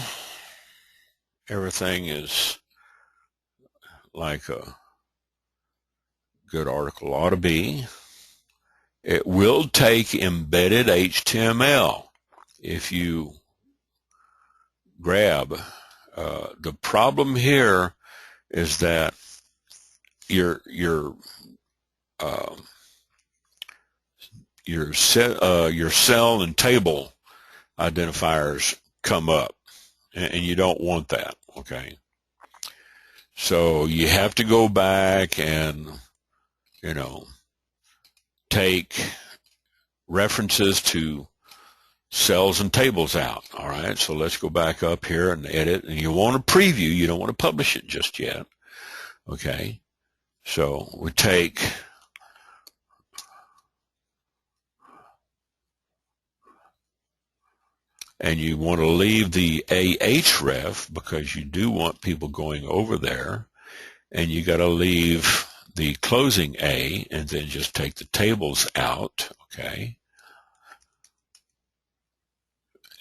everything is like a good article ought to be. It will take embedded HTML. If you grab, the problem here is that your cell and table identifiers come up, and you don't want that. Okay, so you have to go back and take references to cells and tables out. All right, so let's go back up here and edit, and you want to preview, you don't want to publish it just yet. Okay, so we take and you want to leave the ahref because you do want people going over there, and you got to leave the closing A and then just take the tables out. Okay,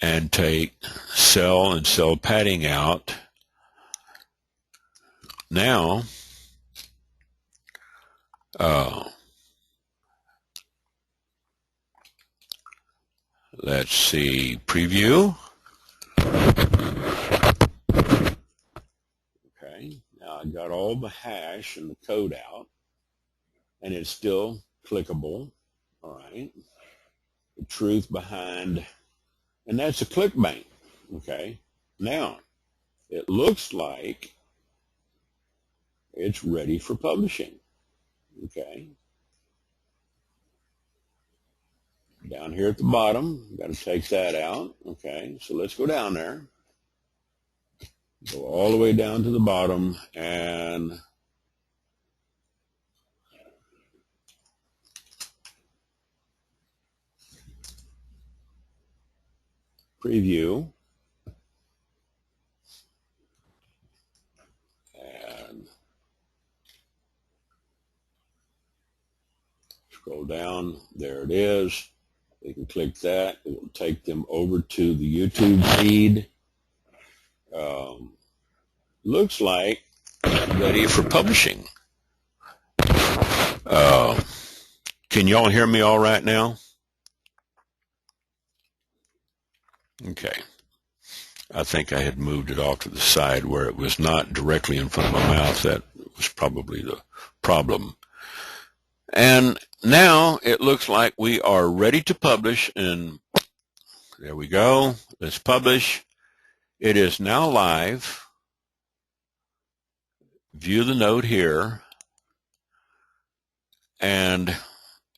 and take cell and cell padding out. Now let's see, preview. Okay, now I got all the hash and the code out, and it's still clickable. All right, the truth behind, and that's a clickbait. Okay, now it looks like it's ready for publishing. Okay, down here at the bottom, got to take that out. Okay, so let's go down there, go all the way down to the bottom, and preview, and scroll down. There it is. They can click that. It will take them over to the YouTube feed. Looks like ready for publishing. Can y'all hear me all right now? Okay. I think I had moved it off to the side where it was not directly in front of my mouth. That was probably the problem. And now it looks like we are ready to publish, and there we go. Let's publish. It is now live. View the note here, and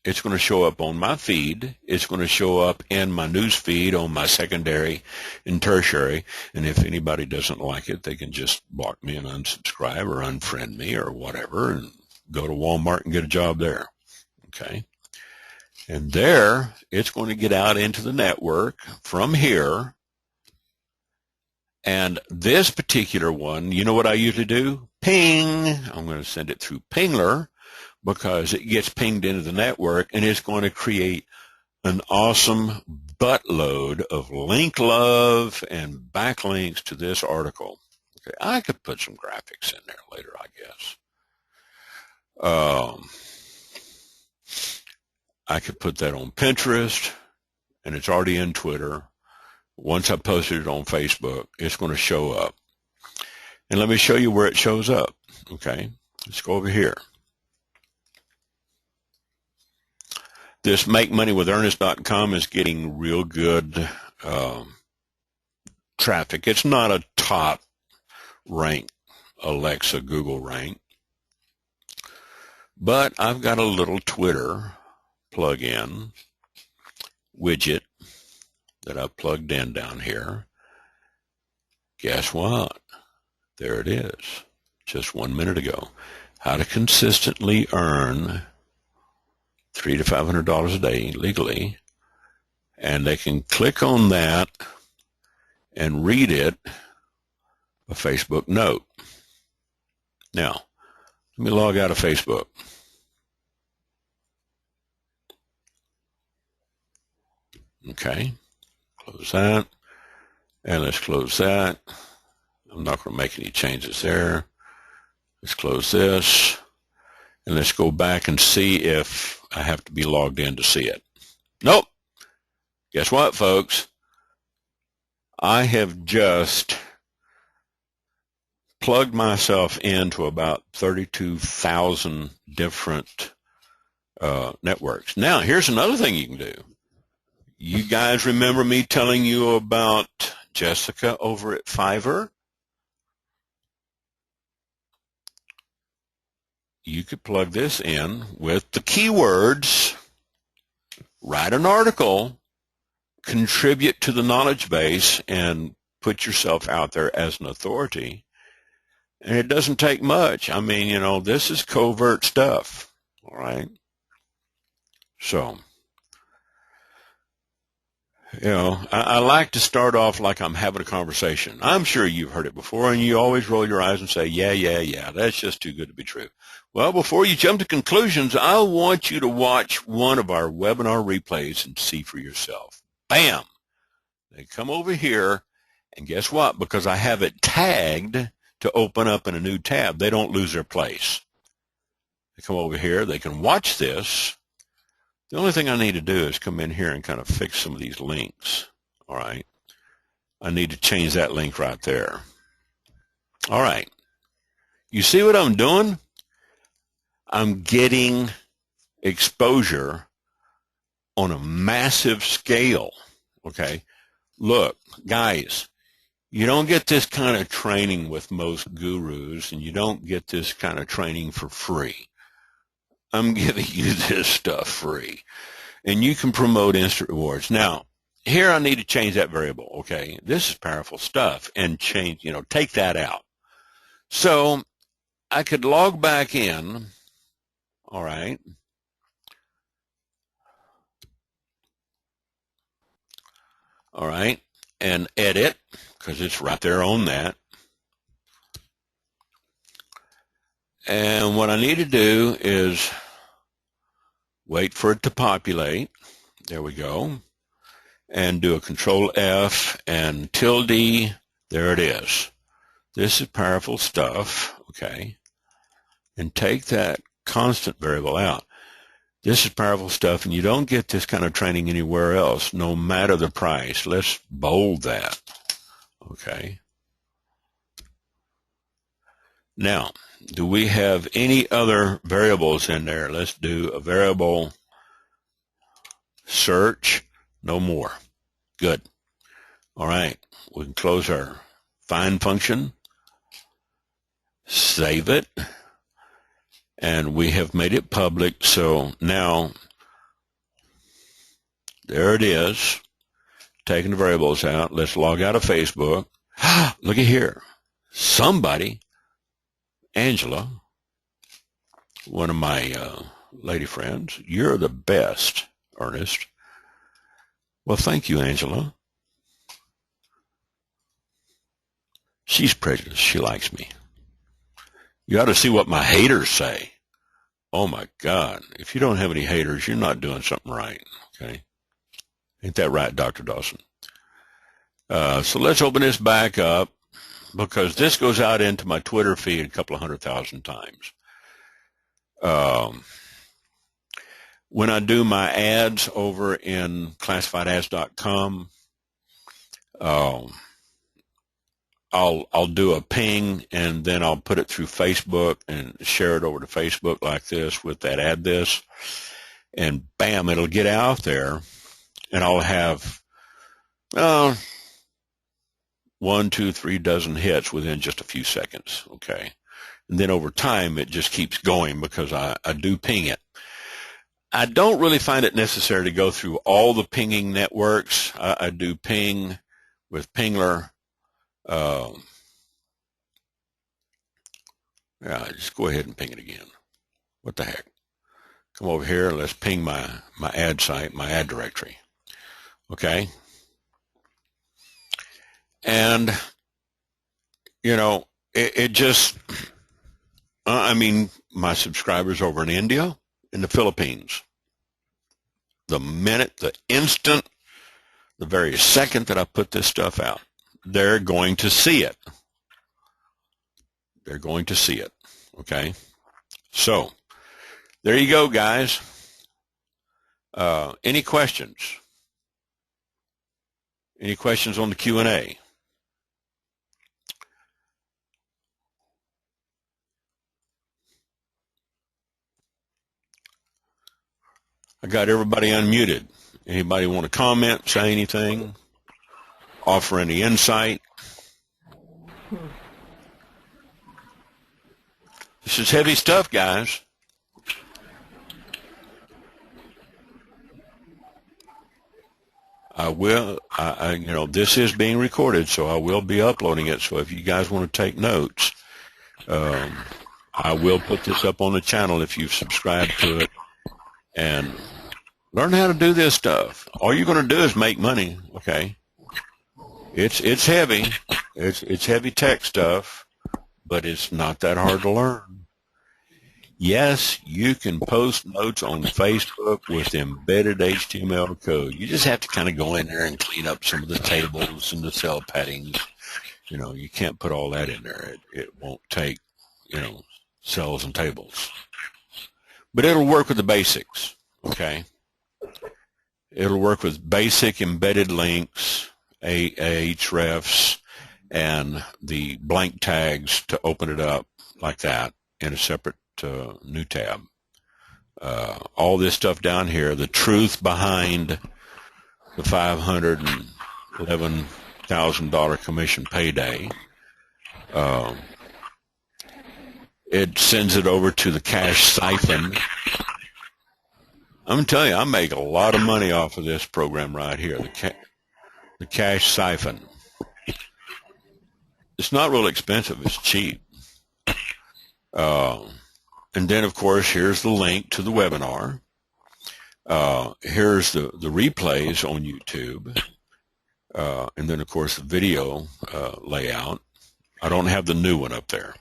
It's going to show up on my feed. It's going to show up in my news feed on my secondary and tertiary. And if anybody doesn't like it, they can just block me and unsubscribe or unfriend me or whatever and go to Walmart and get a job there. Okay. And there, it's going to get out into the network from here. And this particular one, you know what I usually do? Ping. I'm going to send it through Pingler, because it gets pinged into the network, and it's going to create an awesome buttload of link love and backlinks to this article. Okay, I could put some graphics in there later, I guess. I could put that on Pinterest, and it's already in Twitter. Once I posted it on Facebook, it's going to show up. And let me show you where it shows up. Okay, let's go over here. This MakeMoneyWithErnest.com is getting real good traffic. It's not a top rank Alexa Google rank, but I've got a little Twitter plug-in widget that I've plugged in down here. Guess what? There it is, just 1 minute ago. How to consistently earn $300 to $500 a day legally, and they can click on that and read it, a Facebook note. Now, let me log out of Facebook. Okay, close that, and let's close that. I'm not going to make any changes there. Let's close this, and let's go back and see if I have to be logged in to see it. Nope. Guess what, folks? I have just plugged myself into about 32,000 different networks. Now, here's another thing you can do. You guys remember me telling you about Jessica over at Fiverr? You could plug this in with the keywords, write an article, contribute to the knowledge base, and put yourself out there as an authority. And it doesn't take much. I mean, you know, this is covert stuff, all right? So, you know, I like to start off like I'm having a conversation. I'm sure you've heard it before, and you always roll your eyes and say, yeah, that's just too good to be true. Well, before you jump to conclusions, I want you to watch one of our webinar replays and see for yourself. Bam! They come over here, and guess what? Because I have it tagged to open up in a new tab, they don't lose their place. They come over here, they can watch this. The only thing I need to do is come in here and kind of fix some of these links, all right? I need to change that link right there. All right. You see what I'm doing? I'm getting exposure on a massive scale, okay? Look, guys, you don't get this kind of training with most gurus, and you don't get this kind of training for free. I'm giving you this stuff free, and you can promote instant rewards. Now, here I need to change that variable, okay? This is powerful stuff, and change, you know, take that out. So I could log back in, all right? All right, and edit, because it's right there on that. And what I need to do is wait for it to populate. There we go. And do a Control F and tilde. There it is. This is powerful stuff, okay? And take that constant variable out. This is powerful stuff, and you don't get this kind of training anywhere else, no matter the price. Let's bold that, okay? Now, do we have any other variables in there? Let's do a variable search. No more. Good. All right. We can close our find function, save it, and we have made it public. So now There it is. Taking the variables out. Let's log out of Facebook. Look at here. Somebody, Angela, one of my lady friends, you're the best, Ernest. Well, thank you, Angela. She's prejudiced. She likes me. You ought to see what my haters say. Oh, my God. If you don't have any haters, you're not doing something right. Okay? Ain't that right, Dr. Dawson? So let's open this back up, because this goes out into my Twitter feed a couple of 100,000 times. When I do my ads over in classifiedads.com, I'll do a ping, and then I'll put it through Facebook and share it over to Facebook like this with that add this, and bam, it'll get out there, and I'll have 1, 2, 3 dozen hits within just a few seconds. Okay, and then over time it just keeps going because I do ping it. I don't really find it necessary to go through all the pinging networks. I do ping with Pingler. Yeah, just go ahead and ping it again. What the heck? Come over here. Let's ping my ad site, my ad directory. Okay. And, it just, I mean, my subscribers over in India, in the Philippines, the minute, the instant, the very second that I put this stuff out, they're going to see it. They're going to see it. Okay? So, there you go, guys. Any questions? Any questions on the Q&A? I got everybody unmuted. Anybody want to comment, say anything, offer any insight? This is heavy stuff, guys. I will, this is being recorded, so I will be uploading it. So if you guys want to take notes, I will put this up on the channel if you've subscribed to it. And learn how to do this stuff. All you're going to do is make money, okay? It's heavy. It's heavy tech stuff, but it's not that hard to learn. Yes, you can post notes on Facebook with embedded HTML code. You just have to kind of go in there and clean up some of the tables and the cell paddings. You can't put all that in there. It won't take, cells and tables. But it'll work with the basics, okay? It'll work with basic embedded links, hrefs, and the blank tags to open it up like that in a separate new tab. All this stuff down here, the truth behind the $511,000 commission payday, it sends it over to the cash siphon. I'm telling you, I make a lot of money off of this program right here, the cash siphon. It's not real expensive. It's cheap. And then, of course, here's the link to the webinar. Here's the replays on YouTube. And then, of course, the video layout. I don't have the new one up there.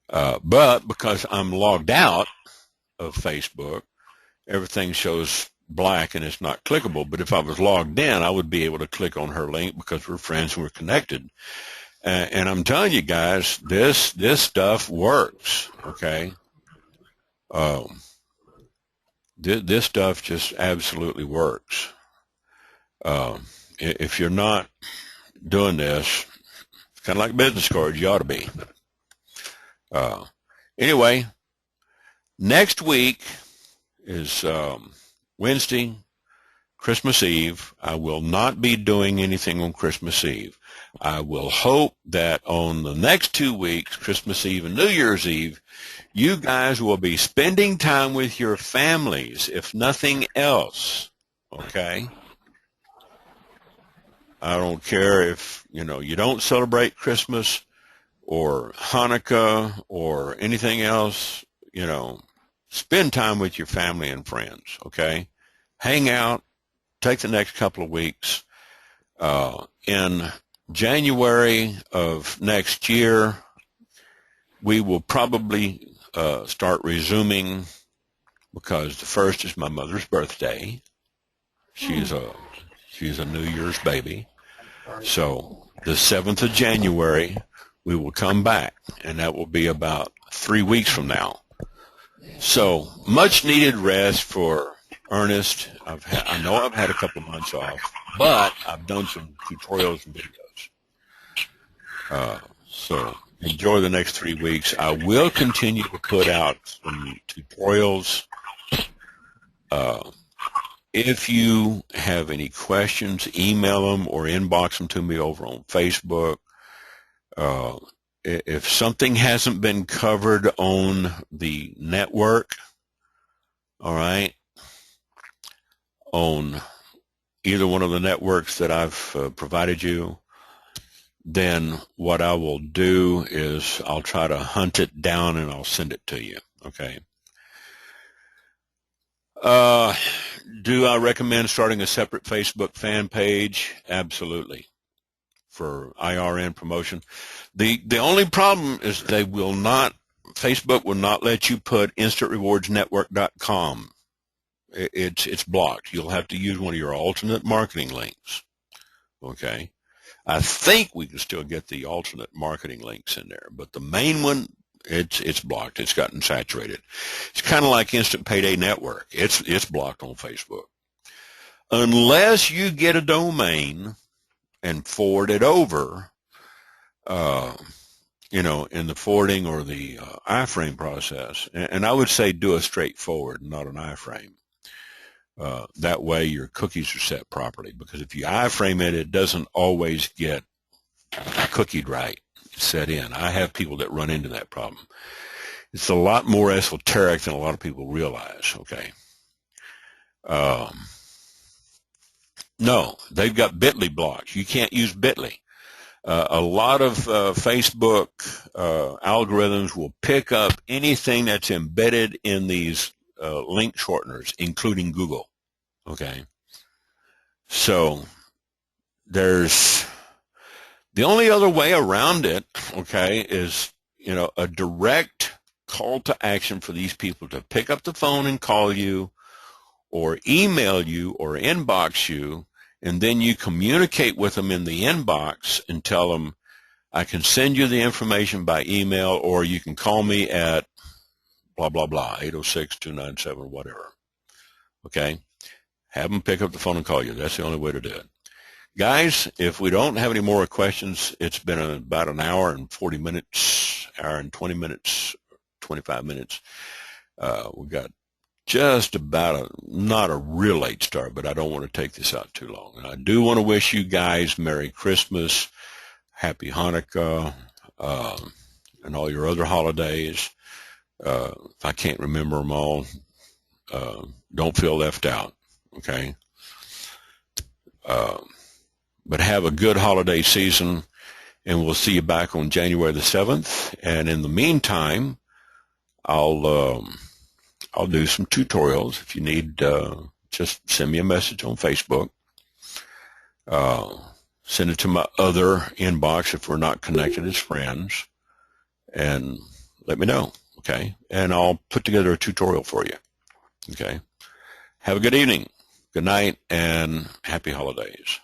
But because I'm logged out of Facebook, everything shows black and it's not clickable. But if I was logged in, I would be able to click on her link because we're friends and we're connected. And I'm telling you guys, this stuff works, okay? This stuff just absolutely works. If you're not doing this, it's kind of like business cards, you ought to be. Anyway, next week is Wednesday, Christmas Eve. I will not be doing anything on Christmas Eve. I will hope that on the next 2 weeks, Christmas Eve and New Year's Eve, you guys will be spending time with your families, if nothing else. okay? I don't care if, you don't celebrate Christmas or Hanukkah or anything else, spend time with your family and friends, okay? Hang out, take the next couple of weeks. In January of next year, we will probably start resuming, because the 1st is my mother's birthday. She's a New Year's baby. So the 7th of January, we will come back, and that will be about 3 weeks from now. So much needed rest for Ernest. I know I've had a couple of months off, but I've done some tutorials and videos. So enjoy the next 3 weeks. I will continue to put out some tutorials. If you have any questions, email them or inbox them to me over on Facebook. If something hasn't been covered on the network, all right, on either one of the networks that I've provided you, then what I will do is I'll try to hunt it down and I'll send it to you, okay? Do I recommend starting a separate Facebook fan page? Absolutely. For IRN promotion. The only problem is Facebook will not let you put instantrewardsnetwork.com. It's blocked. You'll have to use one of your alternate marketing links. Okay. I think we can still get the alternate marketing links in there, but the main one, it's blocked. It's gotten saturated. It's kind of like Instant Payday Network. It's blocked on Facebook. Unless you get a domain and forward it over, in the forwarding or the iframe process. And I would say do a straightforward, not an iframe. That way your cookies are set properly, because if you iframe it, it doesn't always get cookied right, set in. I have people that run into that problem. It's a lot more esoteric than a lot of people realize, okay? No, they've got Bitly blocks. You can't use Bitly. A lot of Facebook algorithms will pick up anything that's embedded in these link shorteners, including Google. Okay. So there's the only other way around it, okay, is, a direct call to action for these people to pick up the phone and call you or email you or inbox you, and then you communicate with them in the inbox and tell them, I can send you the information by email, or you can call me at blah, blah, blah, 806-297, whatever. Okay? Have them pick up the phone and call you. That's the only way to do it. Guys, if we don't have any more questions, it's been about an hour and 40 minutes, hour and 20 minutes, 25 minutes. We've got just about not a real late start, but I don't want to take this out too long. And I do want to wish you guys Merry Christmas, Happy Hanukkah, and all your other holidays. If I can't remember them all, don't feel left out, okay? But have a good holiday season, and we'll see you back on January the 7th. And in the meantime, I'll do some tutorials. If you need, just send me a message on Facebook. Send it to my other inbox if we're not connected as friends, and let me know, okay? And I'll put together a tutorial for you, okay? Have a good evening, good night, and happy holidays.